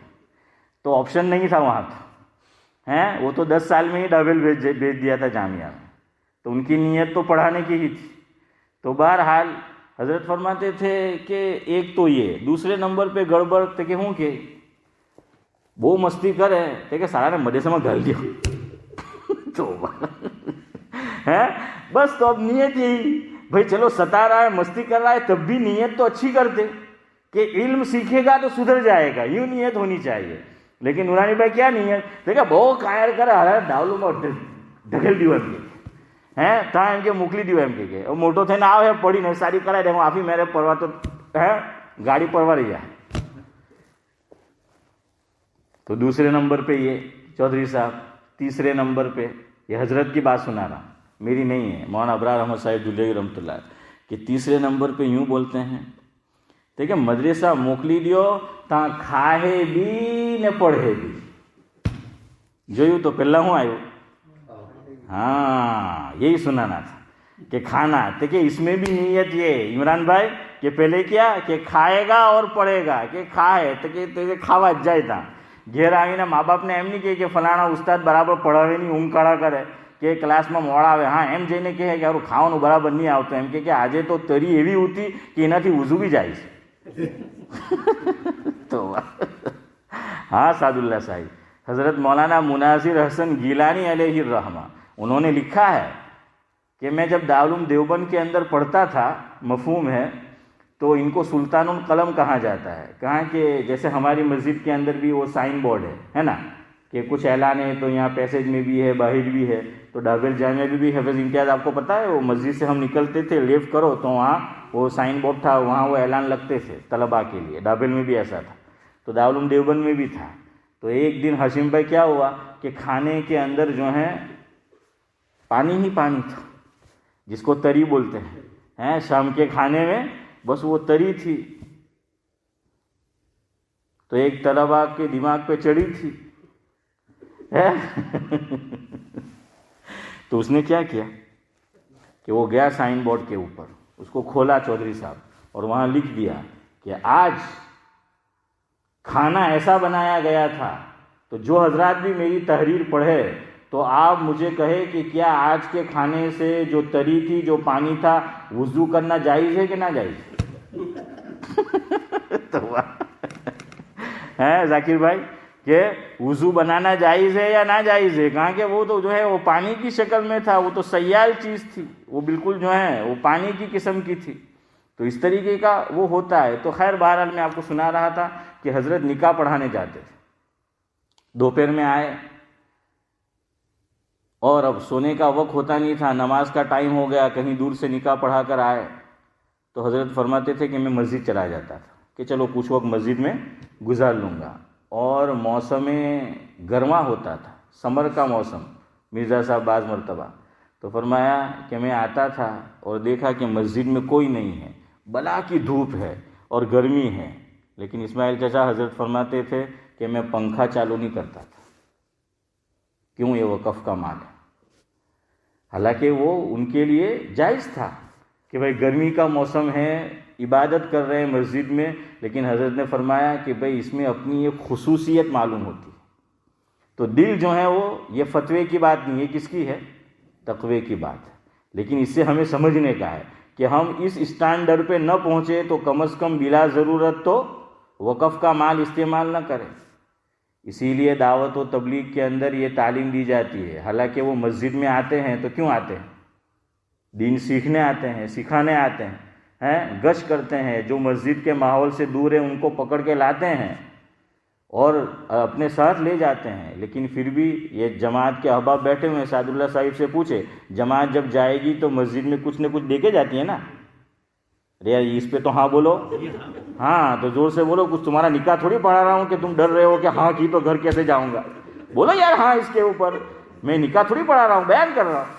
تو آپشن نہیں تھا وہاں تو وہ تو 10 سال میں ہی ڈابل بھیج دیا تھا جامعہ میں، تو ان کی نیت تو پڑھانے کی ہی تھی. تو بہرحال حضرت فرماتے تھے کہ ایک تو یہ، دوسرے نمبر پہ گڑبڑ تھے کہ ہوں کہ وہ مستی کرے کہ سارا نے مدرسے میں گھر دیا تو بس. تو اب نیت یہی بھائی چلو ستا رہا ہے مستی کر رہا ہے تب بھی نیت تو اچھی کرتے کہ علم سیکھے گا تو سدھر جائے گا، یوں نیت ہونی چاہیے. لیکن نورانی بھائی کیا نیت دیکھا بہو قائر کر ڈاولو میں ڈھکل دیو એમ કે તા એમ કે મોકલી દીધો એમ કે મોટો થઈને આવે પડી ને સારી કરાય દે હું આફી મેરે પરવા તો ગાડી પરવારી જાય. تو دوسرے نمبر پہ یہ چودھری صاحب، تیسرے نمبر پہ یہ حضرت کی بات سنا رہا، میری نہیں ہے، مولانا ابرار احمد صاحب دلیری رحمۃ اللہ، کہ تیسرے نمبر پہ یوں بولتے ہیں ٹھیک ہے مدرسہ موکلی دیو تا کھاہے بھی نے پڑھے بھی. જોયું તો પહેલા હું આવ્યું ہاں یہی سنانا تھا کہ کھانا تو کہ اس میں بھی نیت یہ عمران بھائی کہ پہلے کیا کہ کھائے گا اور پڑھے گا کہ کھائے تو کہ کھاوا જ જાય તા ઘેર આવીને મા બાપને એમ નહીં કહે કે ફલાણા ઉસ્તાદ બરાબર પઢાવે નહીં ઊંઘ કાઢા કરે કે ક્લાસમાં મોડા આવે, હા એમ જઈને કહે કે હારું ખાવાનું બરાબર નહીં આવતું, એમ કે આજે તો તરી એવી હતી કે એનાથી વૂઝુ બી જાય છે. તો ہاں سعداللہ صاحب حضرت مولانا مناظر حسن گیلانی علیہ الرحمہ انہوں نے لکھا ہے کہ میں جب دارالعلوم دیوبند کے اندر پڑھتا تھا، مفہوم ہے، تو ان کو سلطان القلم کہا جاتا ہے. کہاں کہ جیسے ہماری مسجد کے اندر بھی وہ سائن بورڈ ہے نا کہ کچھ اعلان ہے تو یہاں پیسیج میں بھی ہے، باہر بھی ہے. تو ڈابل جامعہ بھی حفظ امتیاز آپ کو پتہ ہے، وہ مسجد سے ہم نکلتے تھے لیفٹ کرو تو وہاں وہ سائن بورڈ تھا، وہاں وہ اعلان لگتے تھے طلباء کے لیے. ڈابل میں بھی ایسا تھا، تو دارالعلوم دیوبند میں بھی تھا. تو ایک دن ہاشم بھائی کیا ہوا کہ کھانے کے اندر جو ہے پانی ہی پانی تھا، جس کو تری بولتے ہیں شام کے کھانے میں بس وہ تری تھی. تو ایک طلباء کے دماغ پہ چڑھی تھی تو اس نے کیا کیا کہ وہ گیا سائن بورڈ کے اوپر، اس کو کھولا چودھری صاحب اور وہاں لکھ دیا کہ آج کھانا ایسا بنایا گیا تھا. تو جو حضرات بھی میری تحریر پڑھے تو آپ مجھے کہے کہ کیا آج کے کھانے سے جو تری تھی، جو پانی تھا، وضو کرنا جائز ہے کہ نہ جائز تو ذاکر بھائی کہ وضو بنانا جائز ہے یا نہ جائز ہے؟ کہاں کہ وہ تو جو ہے وہ پانی کی شکل میں تھا، وہ تو سیال چیز تھی، وہ بالکل جو ہے وہ پانی کی قسم کی تھی. تو اس طریقے کا وہ ہوتا ہے. تو خیر بہرحال میں آپ کو سنا رہا تھا کہ حضرت نکاح پڑھانے جاتے تھے، دوپہر میں آئے اور اب سونے کا وقت ہوتا نہیں تھا، نماز کا ٹائم ہو گیا، کہیں دور سے نکاح پڑھا کر آئے. تو حضرت فرماتے تھے کہ میں مسجد چلا جاتا تھا کہ چلو کچھ وقت مسجد میں گزار لوں گا. اور موسم گرما ہوتا تھا، سمر کا موسم، مرزا صاحب بعض مرتبہ. تو فرمایا کہ میں آتا تھا اور دیکھا کہ مسجد میں کوئی نہیں ہے، بلا کی دھوپ ہے اور گرمی ہے. لیکن اسماعیل چچا حضرت فرماتے تھے کہ میں پنکھا چالو نہیں کرتا تھا، کیوں؟ یہ وقف کا مال ہے. حالانکہ وہ ان کے لیے جائز تھا، کہ بھائی گرمی کا موسم ہے، عبادت کر رہے ہیں مسجد میں، لیکن حضرت نے فرمایا کہ بھائی اس میں اپنی ایک خصوصیت معلوم ہوتی ہے. تو دل جو ہے وہ، یہ فتوے کی بات نہیں ہے، کس کی ہے؟ تقوی کی بات ہے. لیکن اس سے ہمیں سمجھنے کا ہے کہ ہم اس اسٹینڈرڈ پہ نہ پہنچے تو کم از کم بلا ضرورت تو وقف کا مال استعمال نہ کریں. اسی لیے دعوت و تبلیغ کے اندر یہ تعلیم دی جاتی ہے. حالانکہ وہ مسجد میں آتے ہیں تو کیوں آتے ہیں؟ دین سیکھنے آتے ہیں، سکھانے آتے ہیں، گشت کرتے ہیں. جو مسجد کے ماحول سے دور ہیں ان کو پکڑ کے لاتے ہیں اور اپنے ساتھ لے جاتے ہیں. لیکن پھر بھی یہ جماعت کے احباب بیٹھے ہوئے ہیں، سعد اللہ صاحب سے پوچھے، جماعت جب جائے گی تو مسجد میں کچھ نہ کچھ دے کے جاتی ہے نا؟ ارے یار اس پہ تو ہاں بولو، ہاں تو زور سے بولو. کچھ تمہارا نکاح تھوڑی پڑھا رہا ہوں کہ تم ڈر رہے ہو کہ ہاں کی تو گھر کیسے جاؤں گا. بولو یار ہاں اس کے اوپر، میں نکاح تھوڑی پڑھا رہا ہوں، بیان کر رہا ہوں.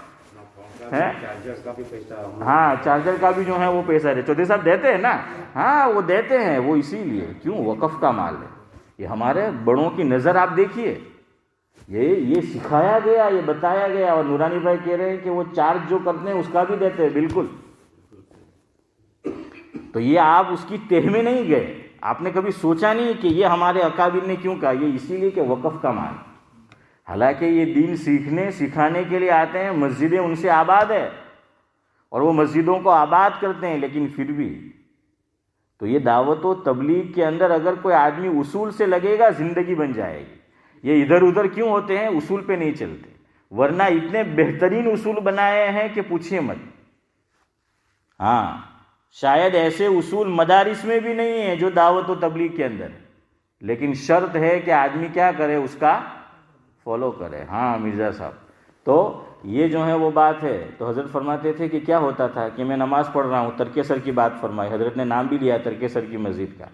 ہاں چارجر کا بھی جو ہے وہ پیسہ ہے، چودھری صاحب دیتے ہیں نا. ہاں وہ دیتے ہیں، وہ اسی لیے کیوں وقف کا مال ہے. یہ ہمارے بڑوں کی نظر آپ دیکھیے، یہ سکھایا گیا، یہ بتایا گیا. اور نورانی بھائی کہہ رہے ہیں کہ وہ چارج جو کرتے ہیں اس کا بھی دیتے ہیں. بالکل. تو یہ آپ اس کی تہ میں نہیں گئے، آپ نے کبھی سوچا نہیں کہ یہ ہمارے اکابر نے کیوں کہا. یہ اسی لیے کہ وقف کا مال. حالانکہ یہ دین سیکھنے سکھانے کے لیے آتے ہیں، مسجدیں ان سے آباد ہے اور وہ مسجدوں کو آباد کرتے ہیں. لیکن پھر بھی تو یہ دعوت و تبلیغ کے اندر اگر کوئی آدمی اصول سے لگے گا زندگی بن جائے گی. یہ ادھر ادھر کیوں ہوتے ہیں؟ اصول پہ نہیں چلتے. ورنہ اتنے بہترین اصول بنائے ہیں کہ پوچھیے مت. ہاں شاید ایسے اصول مدارس میں بھی نہیں ہیں جو دعوت و تبلیغ کے اندر، لیکن شرط ہے کہ آدمی کیا کرے؟ اس کا فالو کرے. ہاں مرزا صاحب، تو یہ جو ہے وہ بات ہے. تو حضرت فرماتے تھے کہ کیا ہوتا تھا کہ میں نماز پڑھ رہا ہوں، ترک سر کی بات فرمائی. حضرت نے نام بھی لیا ترک سر کی مسجد کا.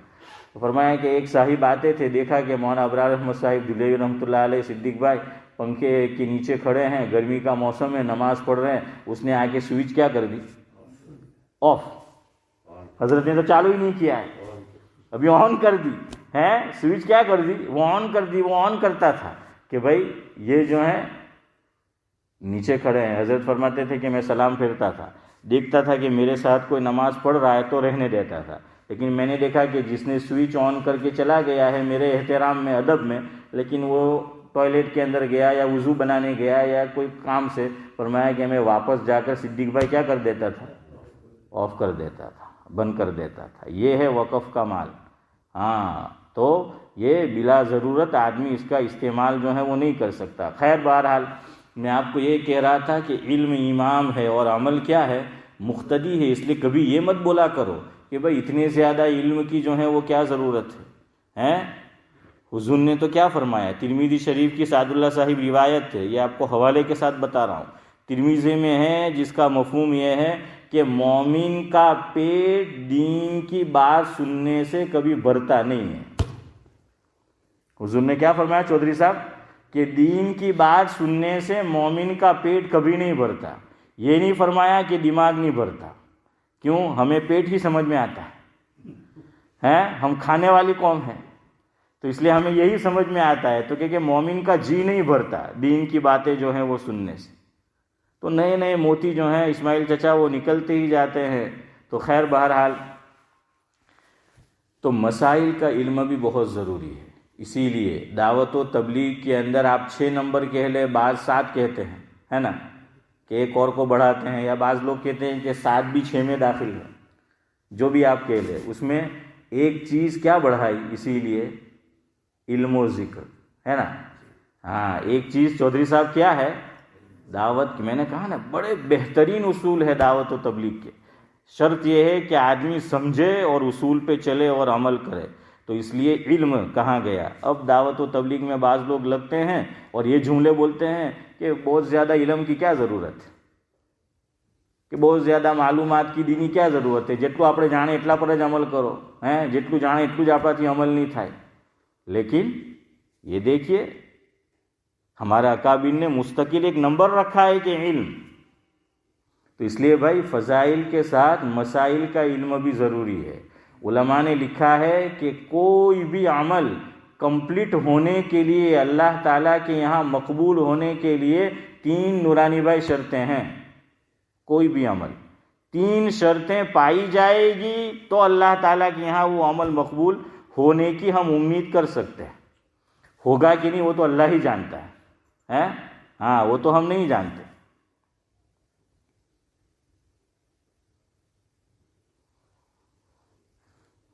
فرمایا کہ ایک صاحب آتے تھے، دیکھا کہ مولانا ابرار احمد صاحب دلیوی رحمۃ اللہ علیہ صدیق بھائی پنکھے کے نیچے کھڑے ہیں، گرمی کا موسم ہے، نماز پڑھ رہے ہیں. اس نے آ کے سوئچ کیا کر دی؟ آف. حضرت نے تو چالو ہی نہیں کیا ہے، ابھی آن کر دی ہے. سوئچ کیا کر دی؟ وہ آن کر دی. وہ آن کرتا تھا کہ بھائی یہ جو ہے نیچے کھڑے ہیں. حضرت فرماتے تھے کہ میں سلام پھیرتا تھا، دیکھتا تھا کہ میرے ساتھ کوئی نماز پڑھ رہا ہے تو رہنے دیتا تھا. لیکن میں نے دیکھا کہ جس نے سوئچ آن کر کے چلا گیا ہے میرے احترام میں، ادب میں، لیکن وہ ٹوائلٹ کے اندر گیا یا وضو بنانے گیا یا کوئی کام سے، فرمایا کہ میں واپس جا کر صدیق بھائی کیا کر دیتا تھا؟ آف کر دیتا تھا، بند کر دیتا تھا. یہ ہے وقف کا مال. ہاں تو یہ بلا ضرورت آدمی اس کا استعمال جو ہے وہ نہیں کر سکتا. خیر بہرحال میں آپ کو یہ کہہ رہا تھا کہ علم امام ہے اور عمل کیا ہے؟ مقتدی ہے. اس لیے کبھی یہ مت بولا کرو کہ بھائی اتنے زیادہ علم کی جو ہے وہ کیا ضرورت ہے. حضور نے تو کیا فرمایا؟ ترمذی شریف کی سعد اللہ صاحب روایت ہے، یہ آپ کو حوالے کے ساتھ بتا رہا ہوں. ترمذی میں ہے، جس کا مفہوم یہ ہے کہ مومن کا پیٹ دین کی بات سننے سے کبھی بھرتا نہیں ہے. حضور نے کیا فرمایا چودھری صاحب؟ کہ دین کی بات سننے سے مومن کا پیٹ کبھی نہیں بھرتا. یہ نہیں فرمایا کہ دماغ نہیں بھرتا. کیوں؟ ہمیں پیٹ ہی سمجھ میں آتا ہے، ہم کھانے والی قوم ہیں، تو اس لیے ہمیں یہی سمجھ میں آتا ہے. تو کہ مومن کا جی نہیں بھرتا دین کی باتیں جو ہیں وہ سننے سے. تو نئے نئے موتی جو ہیں اسماعیل چچا وہ نکلتے ہی جاتے ہیں. تو خیر بہرحال تو مسائل کا علم بھی بہت ضروری ہے. اسی لیے دعوت و تبلیغ کے اندر آپ 6 نمبر کہہ لیں، بعض 7 کہتے ہیں، ہے نا، کہ ایک اور کو بڑھاتے ہیں، یا بعض لوگ کہتے ہیں کہ 7 بھی 6 میں داخل ہے. جو بھی آپ کہہ لیں، اس میں ایک چیز کیا بڑھائی؟ اسی لیے علم و ذکر، ہے نا. ہاں ایک چیز چودھری صاحب کیا ہے؟ دعوت کی. میں نے کہا نا بڑے بہترین اصول ہے دعوت و تبلیغ کے. شرط یہ ہے کہ آدمی سمجھے اور اصول پہ چلے اور عمل کرے. تو اس لیے علم کہاں گیا؟ اب دعوت و تبلیغ میں بعض لوگ لگتے ہیں اور یہ جملے بولتے ہیں کہ بہت زیادہ علم کی کیا ضرورت ہے، کہ بہت زیادہ معلومات کی دینی کیا ضرورت ہے، જેટલું આપણે જાણે એટલા પર જ અમલ કરો, જેટલું જાણે એટલું જ આપણાથી અમલ નહીં થાય. لیکن یہ دیکھیے ہمارے اکابر نے مستقل ایک نمبر رکھا ہے کہ علم. تو اس لیے بھائی فضائل کے ساتھ مسائل کا علم بھی ضروری ہے. علماء نے لکھا ہے کہ کوئی بھی عمل کمپلیٹ ہونے کے لیے، اللہ تعالیٰ کے یہاں مقبول ہونے کے لیے 3 نورانی بھائی شرطیں ہیں. کوئی بھی عمل 3 شرطیں پائی جائے گی تو اللہ تعالیٰ کے یہاں وہ عمل مقبول ہونے کی ہم امید کر سکتے ہیں. ہوگا کہ نہیں وہ تو اللہ ہی جانتا ہے. ہاں وہ تو ہم نہیں جانتے.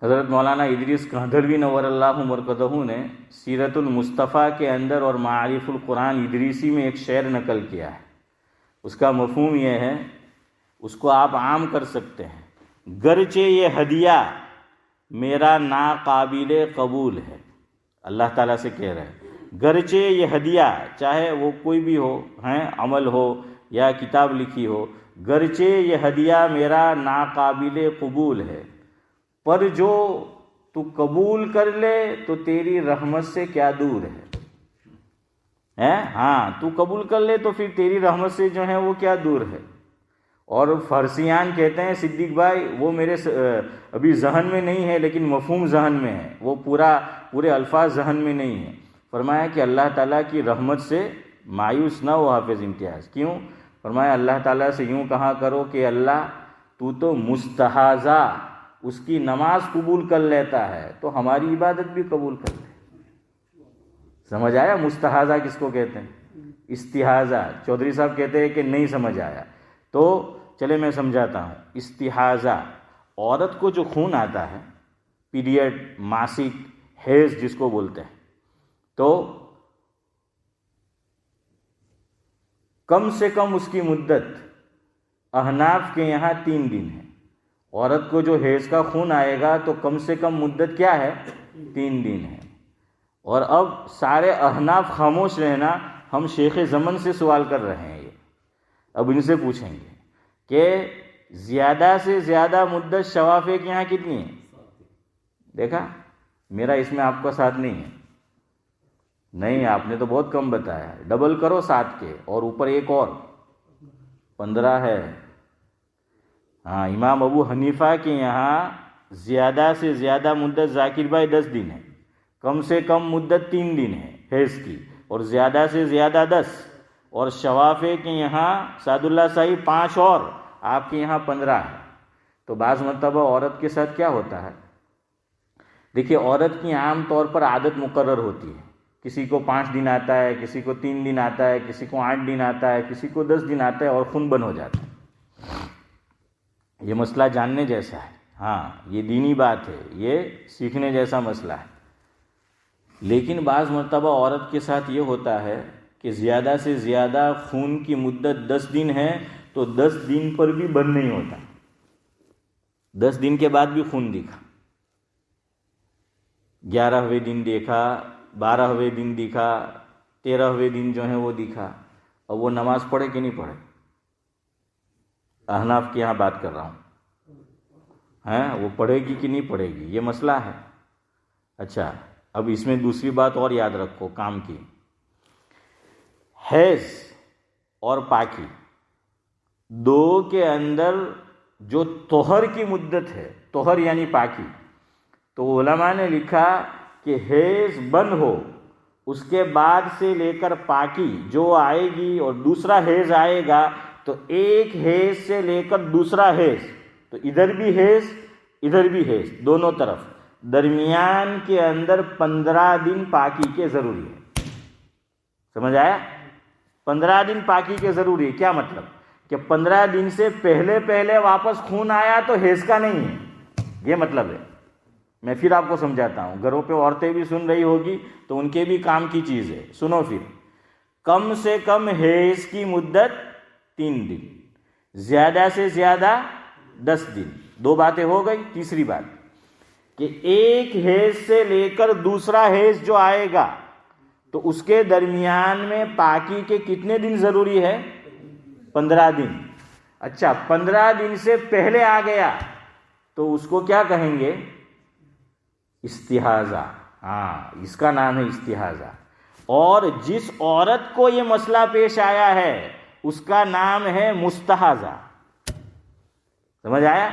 حضرت مولانا ادریس کاندھلوی نور اللہ مرقدہ نے سیرت المصطفیٰ کے اندر اور معارف القرآن ادریسی میں ایک شعر نقل کیا ہے. اس کا مفہوم یہ ہے، اس کو آپ عام کر سکتے ہیں. گرچہ یہ ہدیہ میرا ناقابل قبول ہے. اللہ تعالیٰ سے کہہ رہے ہیں گرچہ یہ ہدیہ، چاہے وہ کوئی بھی ہو، عمل ہو یا کتاب لکھی ہو، گرچہ یہ ہدیہ میرا ناقابل قبول ہے، پر جو تو قبول کر لے تو تیری رحمت سے کیا دور ہے. ہاں تو قبول کر لے تو پھر تیری رحمت سے جو ہے وہ کیا دور ہے. اور فارسیان کہتے ہیں صدیق بھائی، وہ میرے ابھی ذہن میں نہیں ہے لیکن مفہوم ذہن میں ہے، وہ پورے الفاظ ذہن میں نہیں ہے. فرمایا کہ اللہ تعالیٰ کی رحمت سے مایوس نہ ہو حافظ امتیاز. کیوں؟ فرمایا اللہ تعالیٰ سے یوں کہا کرو کہ اللہ تو مستحاضہ اس کی نماز قبول کر لیتا ہے تو ہماری عبادت بھی قبول کر لے. سمجھ آیا مستحاضہ کس کو کہتے ہیں؟ استحاضہ. چودھری صاحب کہتے ہیں کہ نہیں سمجھ آیا، تو چلے میں سمجھاتا ہوں. استحاضہ عورت کو جو خون آتا ہے، پیریڈ، ماسک، حیض جس کو بولتے ہیں، تو کم سے کم اس کی مدت احناف کے یہاں 3 دن ہے. عورت کو جو حیض کا خون آئے گا تو کم سے کم مدت کیا ہے؟ 3 دن ہے. اور اب سارے احناف خاموش رہنا، ہم شیخ زمن سے سوال کر رہے ہیں. اب ان سے پوچھیں گے کہ زیادہ سے زیادہ مدت شوافے کے یہاں کتنی ہے؟ دیکھا میرا اس میں آپ کا ساتھ نہیں ہے. نہیں، آپ نے تو بہت کم بتایا. ڈبل کرو 7 کے اور اوپر ایک اور 15 ہے. ہاں امام ابو حنیفہ کے یہاں زیادہ سے زیادہ مدت ذاکر بھائی 10 دن ہے، کم سے کم مدت 3 دن ہے حیض کی، اور زیادہ سے زیادہ 10. اور شوافے کے یہاں سعد اللہ صاحب 5 اور آپ کے یہاں 15 ہے. تو بعض مرتبہ عورت کے ساتھ کیا ہوتا ہے؟ دیکھیے عورت کی عام طور پر عادت مقرر ہوتی ہے. کسی کو 5 دن آتا ہے، کسی کو 3 دن آتا ہے، کسی کو 8 دن آتا ہے، کسی کو 10 دن آتا ہے اور خون بند ہو جاتا ہے. یہ مسئلہ جاننے جیسا ہے. ہاں یہ دینی بات ہے، یہ سیکھنے جیسا مسئلہ ہے. لیکن بعض مرتبہ عورت کے ساتھ یہ ہوتا ہے کہ زیادہ سے زیادہ خون کی مدت 10 دن ہے تو 10 دن پر بھی بند نہیں ہوتا. 10 دن کے بعد بھی خون دکھا، 11ویں دن دیکھا، 12ویں دن دکھا، 13ویں دن جو ہے وہ دکھا. اب وہ نماز پڑھے کہ نہیں پڑھے؟ احناف کی یہاں بات کر رہا ہوں. وہ پڑھے گی کہ نہیں پڑھے گی، یہ مسئلہ ہے. اچھا اب اس میں دوسری بات اور یاد رکھو کام کی. حیض اور پاکی دو کے اندر جو طہر کی مدت ہے، طہر یعنی پاکی، تو علماء نے لکھا کہ حیض بند ہو اس کے بعد سے لے کر پاکی جو آئے گی اور دوسرا حیض آئے گا، تو ایک حیض سے لے کر دوسرا حیض، تو ادھر بھی حیض ادھر بھی حیض، دونوں طرف درمیان کے اندر 15 دن پاکی کے ضروری ہے. سمجھ آیا؟ 15 دن پاکی کے ضروری ہے. کیا مطلب؟ کہ 15 دن سے پہلے واپس خون آیا تو حیض کا نہیں ہے، یہ مطلب ہے. میں پھر آپ کو سمجھاتا ہوں. گھروں پہ عورتیں بھی سن رہی ہوگی تو ان کے بھی کام کی چیز ہے. سنو پھر. کم سے کم حیض کی مدت 3 دن، زیادہ سے زیادہ 10 دن. 2 باتیں ہو گئی. تیسری بات کہ ایک حیض سے لے کر دوسرا حیض جو آئے گا تو اس کے درمیان میں پاکی کے کتنے دن ضروری ہے؟ 15 دن. اچھا 15 دن سے پہلے آ گیا تو اس کو کیا کہیں گے؟ استحاضہ. ہاں اس کا نام ہے استحاضہ. اور جس عورت کو یہ مسئلہ پیش آیا ہے اس کا نام ہے مستحاضہ. سمجھ آیا؟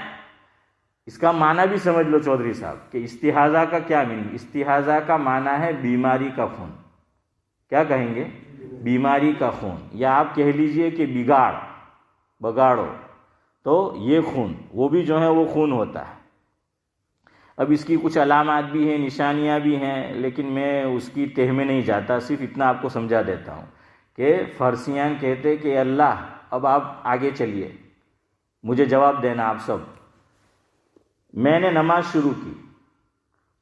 اس کا معنی بھی سمجھ لو چودھری صاحب کہ استحاضہ کا کیا میننگ. استحاضہ کا معنی ہے بیماری کا خون. کیا کہیں گے؟ بیماری کا خون، یا آپ کہہ لیجئے کہ بگاڑو. تو یہ خون وہ بھی جو ہے وہ خون ہوتا ہے. اب اس کی کچھ علامات بھی ہیں، نشانیاں بھی ہیں، لیکن میں اس کی تہ میں نہیں جاتا، صرف اتنا آپ کو سمجھا دیتا ہوں کہ فارسیان کہتے کہ اللہ اب آپ آگے چلیے، مجھے جواب دینا آپ سب. میں نے نماز شروع کی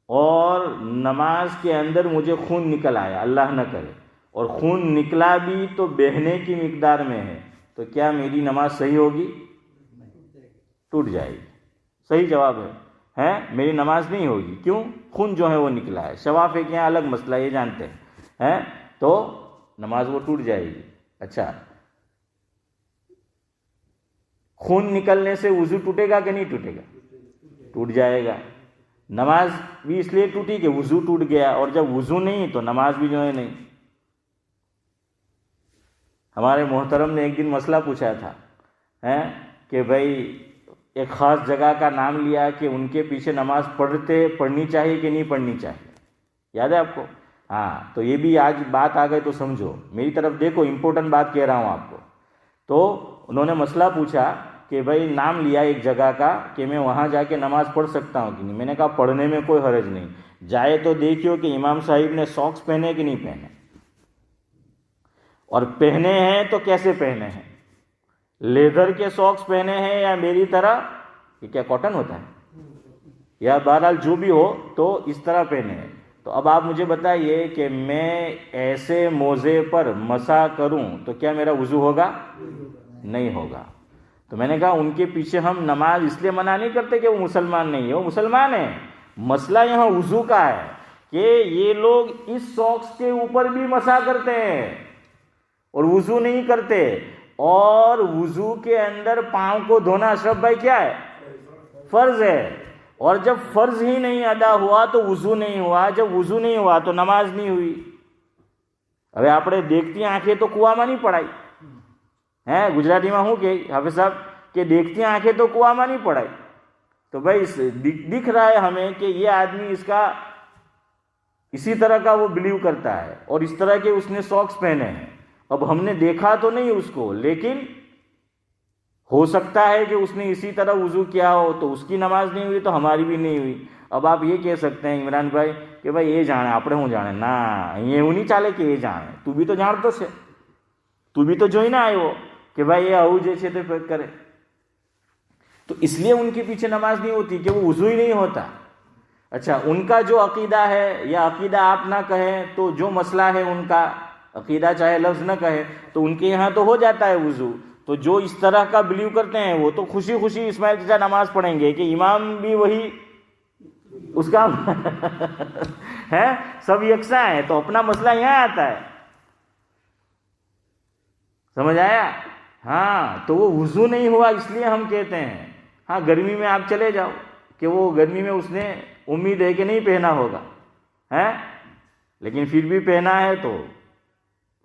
اور نماز کے اندر مجھے خون نکل آیا، اللہ نہ کرے، اور خون نکلا بھی تو بہنے کی مقدار میں ہے، تو کیا میری نماز صحیح ہوگی؟ ٹوٹ جائے گی. صحیح جواب ہے میری نماز نہیں ہوگی. کیوں؟ خون جو ہے وہ نکلا ہے. شفاف ہے کہ یہاں الگ مسئلہ، یہ جانتے ہیں، تو نماز وہ ٹوٹ جائے گی. اچھا، خون نکلنے سے وضو ٹوٹے گا کہ نہیں ٹوٹے گا؟ ٹوٹ جائے گا. نماز بھی اس لیے ٹوٹی کہ وضو ٹوٹ گیا، اور جب وضو نہیں تو نماز بھی جو ہے نہیں. ہمارے محترم نے ایک دن مسئلہ پوچھا تھا کہ بھائی ایک خاص جگہ کا نام لیا کہ ان کے پیچھے نماز پڑھنی چاہیے کہ نہیں پڑھنی چاہیے، یاد ہے آپ کو؟ ہاں، تو یہ بھی آج بات آ گئی تو سمجھو، میری طرف دیکھو، امپورٹنٹ بات کہہ رہا ہوں آپ کو. تو انہوں نے مسئلہ پوچھا کہ بھائی نام لیا ایک جگہ کا کہ میں وہاں جا کے نماز پڑھ سکتا ہوں کہ نہیں. میں نے کہا پڑھنے میں کوئی حرج نہیں، جائے تو دیکھیو کہ امام صاحب نے ساکس پہنے کہ نہیں پہنے، اور پہنے ہیں تو کیسے پہنے ہیں، لیدر کے ساکس پہنے ہیں یا میری طرح یہ کیا کاٹن ہوتا ہے، یا بہرحال جو بھی ہو تو اس طرح پہنے ہیں. تو اب آپ مجھے بتائیے کہ میں ایسے موزے پر مسح کروں تو کیا میرا وضو ہوگا؟ نہیں ہوگا. تو میں نے کہا ان کے پیچھے ہم نماز اس لیے منع نہیں کرتے کہ وہ مسلمان نہیں ہے، وہ مسلمان ہیں. مسئلہ یہاں وضو کا ہے کہ یہ لوگ اس ساکس کے اوپر بھی مسح کرتے ہیں اور وضو نہیں کرتے. اور وضو کے اندر پاؤں کو دھونا اشرف بھائی کیا ہے؟ فرض ہے. اور جب فرض ہی نہیں ادا ہوا تو وضو نہیں ہوا، جب وضو نہیں ہوا تو نماز نہیں ہوئی. હવે આપણે દેખતી આંખે તો કૂવામાં નહીં પડાય. ગુજરાતીમાં શું કહે હાફિઝ સાહેબ کہ دیکھتی آنکھیں تو کواں نہیں پڑائی. تو بھائی دکھ رہا ہے ہمیں کہ یہ آدمی اس کا اسی طرح کا وہ بلیو کرتا ہے اور اس طرح کے اس نے ساکس پہنے ہیں. اب ہم نے دیکھا تو نہیں اس کو، لیکن ہو سکتا ہے کہ اس نے اسی طرح وضو کیا ہو تو اس کی نماز نہیں ہوئی تو ہماری بھی نہیں ہوئی. اب آپ یہ کہہ سکتے ہیں عمران بھائی کہ بھائی یہ جانے આપણે હું જાણે ના અહીંયા એવું નહીં ચાલે કે એ જાણે. તું બી તો જાણતો છે, તું બી તો જોઈને આવ્યો کہ بھائی یہ આવું જે છે તે કરે. تو اس لیے ان کے پیچھے نماز نہیں ہوتی کہ وہ وضو ہی نہیں ہوتا. اچھا، ان کا جو عقیدہ ہے یا عقیدہ آپ نہ کہیں تو جو مسئلہ ہے ان کا عقیدہ چاہے لفظ نہ کہے تو ان کے یہاں تو ہو جاتا ہے وضو. تو جو اس طرح کا بلیو کرتے ہیں وہ تو خوشی خوشی اسماعیل چچا نماز پڑھیں گے کہ امام بھی وہی اس کا ہے، سب یکساں ہیں. تو اپنا مسئلہ یہاں آتا ہے، سمجھ آیا؟ ہاں، تو وہ وضو نہیں ہوا اس لیے ہم کہتے ہیں. ہاں، گرمی میں آپ چلے جاؤ کہ وہ گرمی میں اس نے امید ہے کہ نہیں پہنا ہوگا ہے، لیکن پھر بھی پہنا ہے تو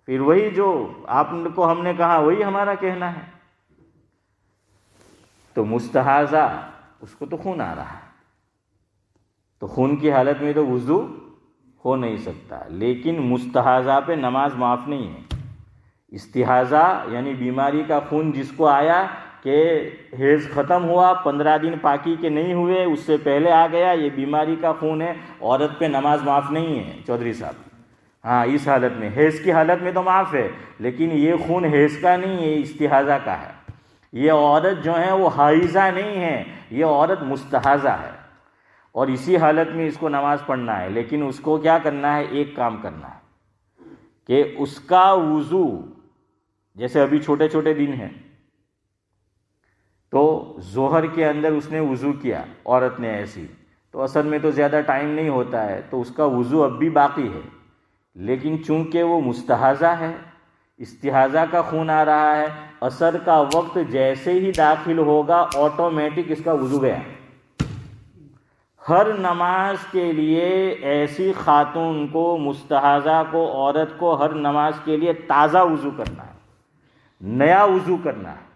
پھر وہی جو آپ کو ہم نے کہا وہی ہمارا کہنا ہے. تو مستحاضہ اس کو تو خون آ رہا ہے، تو خون کی حالت میں تو وضو ہو نہیں سکتا. لیکن مستحاضہ پہ نماز معاف نہیں ہے. استحاضہ یعنی بیماری کا خون جس کو آیا کہ حیض ختم ہوا، 15 دن پاکی کے نہیں ہوئے، اس سے پہلے آ گیا، یہ بیماری کا خون ہے، عورت پہ نماز معاف نہیں ہے چودھری صاحب. ہاں، اس حالت میں، حیض کی حالت میں تو معاف ہے، لیکن یہ خون حیض کا نہیں ہے، استحاضہ کا ہے. یہ عورت جو ہے وہ حائضہ نہیں ہے، یہ عورت مستحاضہ ہے، اور اسی حالت میں اس کو نماز پڑھنا ہے. لیکن اس کو کیا کرنا ہے؟ ایک کام کرنا ہے کہ اس کا وضو، جیسے ابھی چھوٹے چھوٹے دن ہیں تو ظہر کے اندر اس نے وضو کیا عورت نے ایسی، تو اصل میں تو زیادہ ٹائم نہیں ہوتا ہے، تو اس کا وضو اب بھی باقی ہے. لیکن چونکہ وہ مستحاضہ ہے، استحاضہ کا خون آ رہا ہے، عصر کا وقت جیسے ہی داخل ہوگا آٹومیٹک اس کا وضو گیا. ہر نماز کے لیے ایسی خاتون کو، مستحاضہ کو، عورت کو ہر نماز کے لیے تازہ وضو کرنا ہے، نیا وضو کرنا ہے.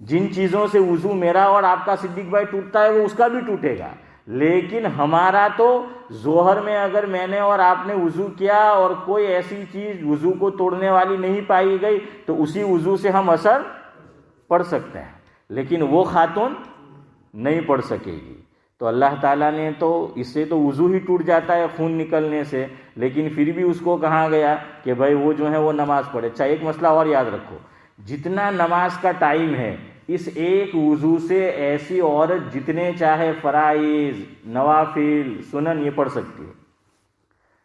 جن چیزوں سے وضو میرا اور آپ کا صدیق بھائی ٹوٹتا ہے وہ اس کا بھی ٹوٹے گا. لیکن ہمارا تو ظہر میں اگر میں نے اور آپ نے وضو کیا اور کوئی ایسی چیز وضو کو توڑنے والی نہیں پائی گئی تو اسی وضو سے ہم عصر پڑھ سکتے ہیں. لیکن وہ خاتون نہیں پڑھ سکے گی. تو اللہ تعالیٰ نے تو اس سے تو وضو ہی ٹوٹ جاتا ہے خون نکلنے سے، لیکن پھر بھی اس کو کہا گیا کہ بھائی وہ جو ہے وہ نماز پڑھے. اچھا ایک مسئلہ اور یاد رکھو، جتنا نماز کا ٹائم ہے اس ایک وضو سے ایسی عورت جتنے چاہے فرائض، نوافل، سنن یہ پڑھ سکتی ہے.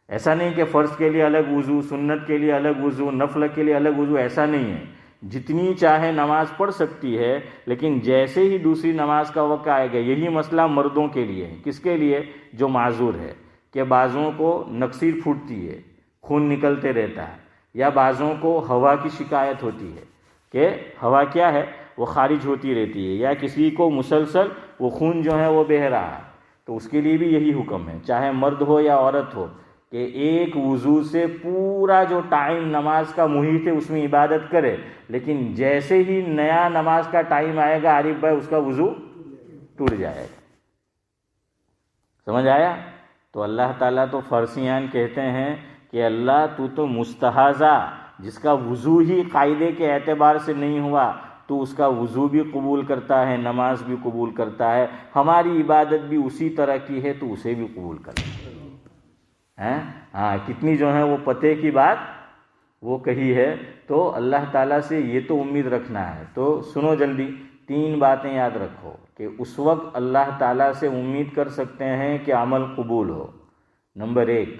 ایسا نہیں کہ فرض کے لیے الگ وضو، سنت کے لیے الگ وضو، نفل کے لیے الگ وضو، ایسا نہیں ہے. جتنی چاہے نماز پڑھ سکتی ہے، لیکن جیسے ہی دوسری نماز کا وقت آئے گا. یہی مسئلہ مردوں کے لیے ہے. کس کے لیے؟ جو معذور ہے، کہ بعضوں کو نکسیر پھوٹتی ہے، خون نکلتے رہتا ہے، یا بعضوں کو ہوا کی شکایت ہوتی ہے کہ ہوا کیا ہے وہ خارج ہوتی رہتی ہے، یا کسی کو مسلسل وہ خون جو ہے وہ بہہ رہا ہے. تو اس کے لیے بھی یہی حکم ہے، چاہے مرد ہو یا عورت ہو، کہ ایک وضو سے پورا جو ٹائم نماز کا محیط ہے اس میں عبادت کرے. لیکن جیسے ہی نیا نماز کا ٹائم آئے گا عارف بھائی اس کا وضو ٹوٹ جائے گا. سمجھ آیا؟ تو اللہ تعالیٰ تو فارسیان کہتے ہیں کہ اللہ تو مستحاضہ، جس کا وضو ہی قاعدے کے اعتبار سے نہیں ہوا، تو اس کا وضو بھی قبول کرتا ہے، نماز بھی قبول کرتا ہے، ہماری عبادت بھی اسی طرح کی ہے تو اسے بھی قبول کرتا ہے. ہاں کتنی جو ہے وہ پتے کی بات وہ کہی ہے. تو اللہ تعالیٰ سے یہ تو امید رکھنا ہے. تو سنو جلدی، 3 باتیں یاد رکھو کہ اس وقت اللہ تعالیٰ سے امید کر سکتے ہیں کہ عمل قبول ہو. نمبر 1،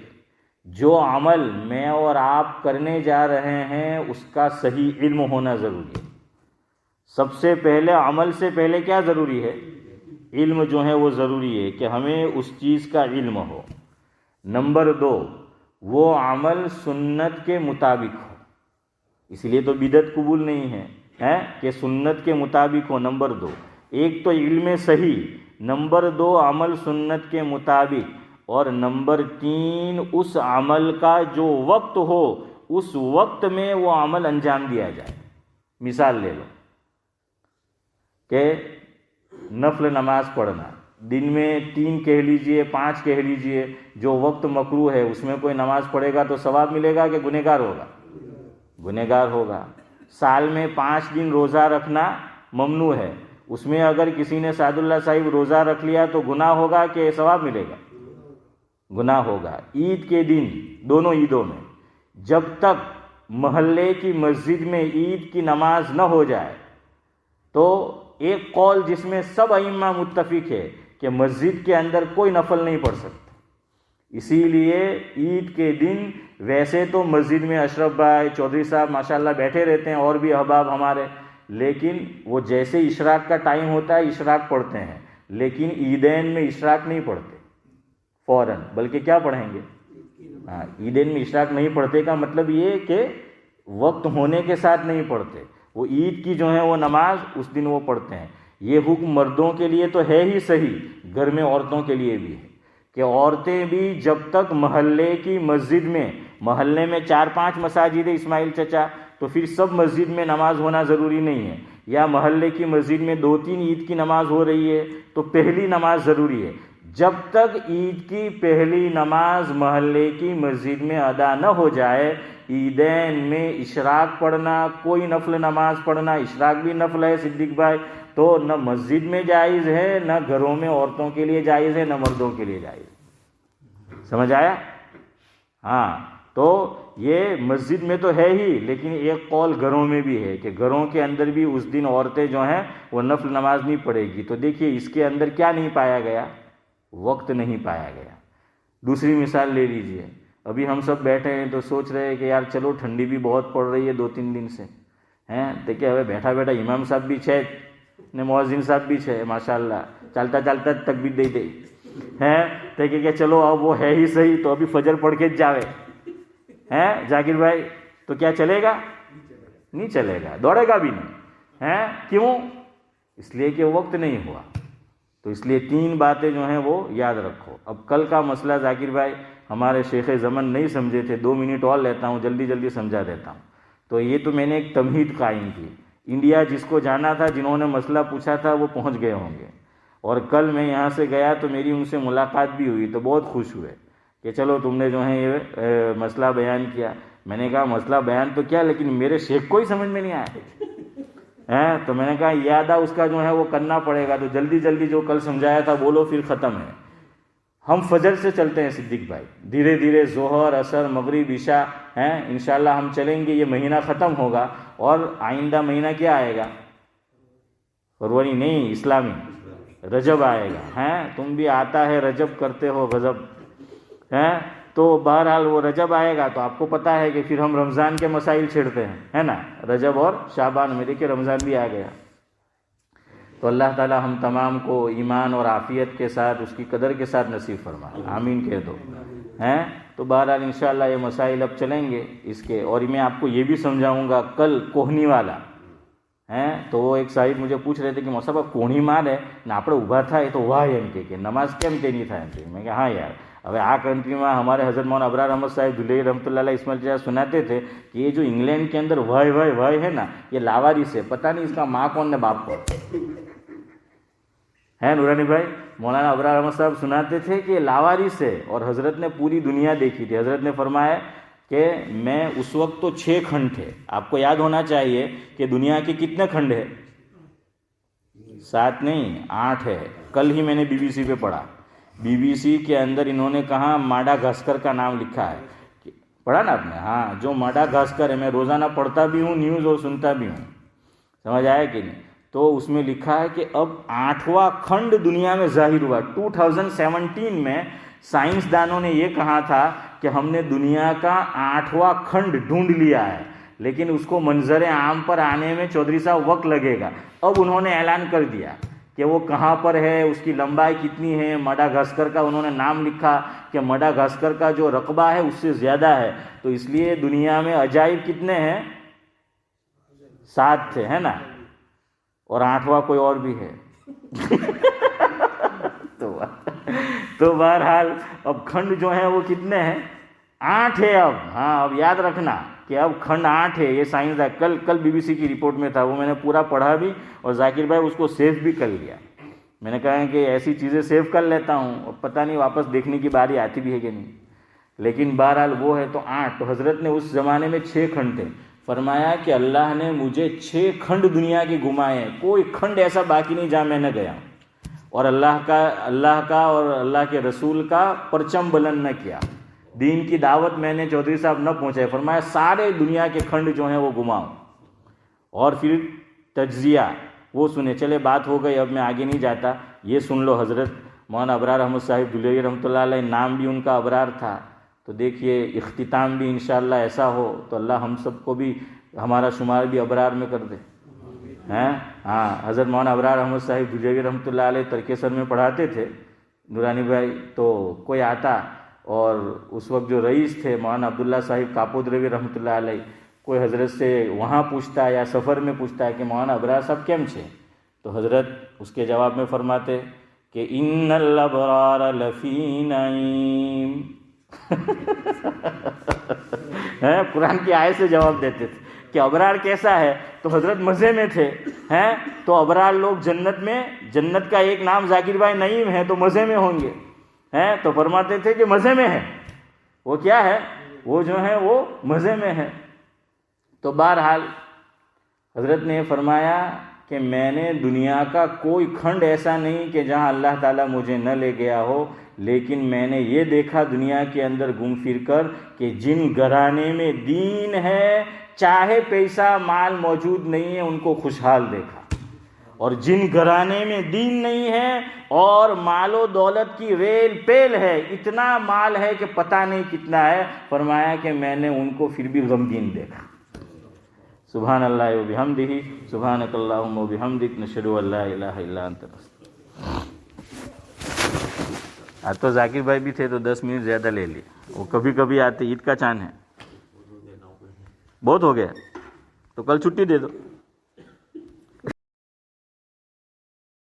جو عمل میں اور آپ کرنے جا رہے ہیں اس کا صحیح علم ہونا ضروری ہے. سب سے پہلے عمل سے پہلے کیا ضروری ہے؟ علم جو ہے وہ ضروری ہے کہ ہمیں اس چیز کا علم ہو. نمبر 2، وہ عمل سنت کے مطابق ہو. اس لیے تو بدعت قبول نہیں ہے کہ سنت کے مطابق ہو. نمبر 2، ایک تو علم صحیح، نمبر 2 عمل سنت کے مطابق، اور نمبر 3 اس عمل کا جو وقت ہو اس وقت میں وہ عمل انجام دیا جائے. مثال لے لو کہ نفل نماز پڑھنا، دن میں 3 کہہ لیجئے، 5 کہہ لیجئے، جو وقت مکروہ ہے اس میں کوئی نماز پڑھے گا تو ثواب ملے گا کہ گنہگار ہوگا؟ گنہگار ہوگا. سال میں 5 دن روزہ رکھنا ممنوع ہے، اس میں اگر کسی نے سعد اللہ صاحب روزہ رکھ لیا تو گناہ ہوگا کہ ثواب ملے گا؟ گناہ ہوگا. عید کے دن، دونوں عیدوں میں جب تک محلے کی مسجد میں عید کی نماز نہ ہو جائے، تو ایک قول جس میں سب ائمہ متفق ہے کہ مسجد کے اندر کوئی نفل نہیں پڑھ سکتا. اسی لیے عید کے دن ویسے تو مسجد میں اشرف بھائی، چودھری صاحب ماشاءاللہ بیٹھے رہتے ہیں، اور بھی احباب ہمارے، لیکن وہ جیسے اشراق کا ٹائم ہوتا ہے اشراق پڑھتے ہیں، لیکن عیدین میں اشراق نہیں پڑھتے فوراً، بلکہ کیا پڑھیں گے؟ عیدین میں اشراق نہیں پڑھتے کا مطلب یہ کہ وقت ہونے کے ساتھ نہیں پڑھتے، وہ عید کی جو ہے وہ نماز اس دن وہ پڑھتے ہیں. یہ حکم مردوں کے لیے تو ہے ہی صحیح، گھر میں عورتوں کے لیے بھی ہے کہ عورتیں بھی جب تک محلے کی مسجد میں، محلے میں 4-5 مساجد ہے اسماعیل چچا، تو پھر سب مسجد میں نماز ہونا ضروری نہیں ہے، یا محلے کی مسجد میں 2-3 عید کی نماز ہو رہی ہے تو پہلی نماز ضروری ہے. جب تک عید کی پہلی نماز محلے کی مسجد میں ادا نہ ہو جائے، عیدین میں اشراق پڑھنا، کوئی نفل نماز پڑھنا، اشراق بھی نفل ہے صدیق بھائی، تو نہ مسجد میں جائز ہے، نہ گھروں میں عورتوں کے لیے جائز ہے، نہ مردوں کے لیے جائز ہے. سمجھ آیا؟ ہاں، تو یہ مسجد میں تو ہے ہی، لیکن ایک قول گھروں میں بھی ہے کہ گھروں کے اندر بھی اس دن عورتیں جو ہیں وہ نفل نماز نہیں پڑھے گی. تو دیکھیے اس کے اندر کیا نہیں پایا گیا؟ وقت نہیں پایا گیا. دوسری مثال لے لیجئے، ابھی ہم سب بیٹھے ہیں تو سوچ رہے ہیں کہ یار چلو ٹھنڈی بھی بہت پڑ رہی ہے 2-3 دن سے ہیں، دیکھیں ابھی بیٹھا بیٹھا امام صاحب بھی چھے نے، مؤذن صاحب بھی چھے ماشاءاللہ، چلتا چلتا تکبیر دے دے ہیں، دیکھیں کہ چلو اب وہ ہے ہی صحیح تو ابھی فجر پڑھ کے جاوے ہیں ذاکر بھائی، تو کیا چلے گا؟ نہیں چلے گا، دوڑے گا بھی نہیں ہیں. کیوں؟ اس لیے کہ وقت نہیں ہوا. تو اس لیے 3 باتیں جو ہیں وہ یاد رکھو. اب کل کا مسئلہ ذاکر بھائی ہمارے شیخ زمن نہیں سمجھے تھے، 2 منٹ اور لیتا ہوں، جلدی جلدی سمجھا دیتا ہوں. تو یہ تو میں نے ایک تمہید قائم کی. انڈیا جس کو جانا تھا، جنہوں نے مسئلہ پوچھا تھا وہ پہنچ گئے ہوں گے، اور کل میں یہاں سے گیا تو میری ان سے ملاقات بھی ہوئی، تو بہت خوش ہوئے کہ چلو تم نے جو ہے یہ مسئلہ بیان کیا. میں نے کہا مسئلہ بیان تو کیا، لیکن میرے شیخ کو ہی سمجھ میں نہیں آیا تو میں نے کہا یادہ اس کا جو ہے وہ کرنا پڑے گا، تو جلدی جلدی جو کل سمجھایا تھا بولو پھر ختم ہے۔ ہم فجر سے چلتے ہیں صدیق بھائی، دھیرے دھیرے ظہر عصر مغرب عشاء انشاءاللہ ہم چلیں گے، یہ مہینہ ختم ہوگا اور آئندہ مہینہ کیا آئے گا؟ فروری نہیں، اسلامی رجب آئے گا۔ تم بھی آتا ہے رجب کرتے ہو غضب، تو بہرحال وہ رجب آئے گا تو آپ کو پتہ ہے کہ پھر ہم رمضان کے مسائل چھیڑتے ہیں، ہے نا، رجب اور شعبان میں، دیکھیے رمضان بھی آ گیا۔ تو اللہ تعالی ہم تمام کو ایمان اور عافیت کے ساتھ اس کی قدر کے ساتھ نصیب فرمائے، آمین کہہ دو۔ تو بہرحال انشاءاللہ یہ مسائل اب چلیں گے اس کے، اور میں آپ کو یہ بھی سمجھاؤں گا کل کوہنی والا تو وہ ایک صاحب مجھے پوچھ رہے تھے کہ موسیٰ صاحب کوہنی مار ہے نا آپ ઊભા થાય તો વાહ એમ કે નમાઝ કેમ તેની થાય એમ میں کہا ہاں یار، اب આ کنٹری میں ہمارے حضرت مولانا ابرار احمد صاحب دھلیری رحمۃ اللہ علیہ اسماعیل چچا سناتے تھے کہ یہ جو انگلینڈ کے اندر وائے وائے وائے ہے نا، یہ لاوارث ہے، پتہ نہیں اس کا ماں کون نے باپ کون ہے۔ نورانی بھائی مولانا ابرار احمد صاحب سناتے تھے کہ یہ لاوارث ہے، اور حضرت نے پوری دنیا دیکھی تھی۔ حضرت نے فرمایا کہ میں اس وقت تو 6 کھنڈ تھے، آپ کو یاد ہونا چاہیے کہ دنیا کے کتنے کھنڈ ہے؟ 7 نہیں 8 ہے۔ کل ہی میں نے بی بی سی پہ پڑھا، بی بی سی کے اندر انہوں نے کہا ماڈاگاسکر کا نام لکھا ہے، پڑھا نا آپ نے؟ ہاں، جو ماڈاگاسکر ہے، میں روزانہ پڑھتا بھی ہوں نیوز اور سنتا بھی ہوں، سمجھ آیا کہ نہیں؟ تو اس میں لکھا ہے کہ اب 8واں کھنڈ دنیا میں ظاہر ہوا۔ 2017 میں سائنسدانوں نے یہ کہا تھا کہ ہم نے دنیا کا 8واں کھنڈ ڈھونڈ لیا ہے، لیکن اس کو منظر عام پر آنے میں چودھری صاحب وقت لگے گا۔ اب انہوں نے اعلان کر دیا کہ وہ کہاں پر ہے، اس کی لمبائی کتنی ہے۔ ماڈاگاسکر کا انہوں نے نام لکھا کہ ماڈاگاسکر کا جو رقبہ ہے اس سے زیادہ ہے، تو اس لیے دنیا میں عجائب کتنے ہیں؟ 7 تھے، ہے نا، اور 8واں کوئی اور بھی ہے۔ تو بہرحال اب کھنڈ جو ہیں وہ کتنے ہیں؟ 8 ہے اب۔ ہاں، اب یاد رکھنا کہ اب کھنڈ 8 ہے، یہ سائنس ہے۔ کل بی بی سی کی رپورٹ میں تھا، وہ میں نے پورا پڑھا بھی، اور ذاکر بھائی اس کو سیو بھی کر لیا۔ میں نے کہا کہ ایسی چیزیں سیو کر لیتا ہوں، اب پتہ نہیں واپس دیکھنے کی باری آتی بھی ہے کہ نہیں، لیکن بہرحال وہ ہے تو 8۔ تو حضرت نے اس زمانے میں 6 کھنڈ تھے، فرمایا کہ اللہ نے مجھے 6 کھنڈ دنیا کے گھمائے ہیں، کوئی کھنڈ ایسا باقی نہیں جہاں میں نہ گیا، اور اللہ کا اور اللہ کے رسول کا پرچم بلند نہ کیا، دین کی دعوت میں نے چودھری صاحب نہ پہنچائے۔ فرمایا سارے دنیا کے کھنڈ جو ہیں وہ گھماؤں، اور پھر تجزیہ وہ سنے۔ چلے بات ہو گئی، اب میں آگے نہیں جاتا، یہ سن لو۔ حضرت مولانا ابرار احمد صاحب دھلیری رحمۃ اللہ علیہ، نام بھی ان کا ابرار تھا، تو دیکھیے اختتام بھی انشاءاللہ ایسا ہو تو اللہ ہم سب کو بھی، ہمارا شمار بھی ابرار میں کر دے۔ ہاں، حضرت مولانا ابرار احمد صاحب دھلیری رحمۃ اللہ علیہ ترکیسر میں پڑھاتے تھے نورانی بھائی، تو کوئی آتا، اور اس وقت جو رئیس تھے مولانا عبداللہ صاحب کاپودروی رحمۃ اللہ علیہ، کوئی حضرت سے وہاں پوچھتا یا سفر میں پوچھتا ہے کہ مولانا ابرار صاحب کیم چھے، تو حضرت اس کے جواب میں فرماتے کہ ان الابرار لفی نعیم۔ قرآن کی آیت سے جواب دیتے تھے کہ ابرار کیسا ہے، تو حضرت مزے میں تھے، تو ابرار لوگ جنت میں، جنت کا ایک نام ذاکر بھائی نعیم ہے، تو مزے میں ہوں گے، تو فرماتے تھے کہ مزے میں ہے، وہ کیا ہے، وہ جو ہے وہ مزے میں ہے۔ تو بہرحال حضرت نے فرمایا کہ میں نے دنیا کا کوئی کھنڈ ایسا نہیں کہ جہاں اللہ تعالیٰ مجھے نہ لے گیا ہو، لیکن میں نے یہ دیکھا دنیا کے اندر گھوم پھر کر کہ جن گھرانے میں دین ہے، چاہے پیسہ مال موجود نہیں ہے، ان کو خوشحال دیکھا، اور جن گھرانے میں دین نہیں ہے اور مال و دولت کی ریل پیل ہے، اتنا مال ہے کہ پتہ نہیں کتنا ہے، فرمایا کہ میں نے ان کو پھر بھی غمگین دیکھا۔ سبحان اللہ و بحمدہ، سبحانک اللہم و بحمدک، نشہد ان لا الہ الا انت۔ آج تو ذاکر بھائی بھی تھے تو 10 منٹ زیادہ لے لیے، وہ کبھی کبھی آتے، عید کا چاند ہے، بہت ہو گیا تو کل چھٹی دے دو۔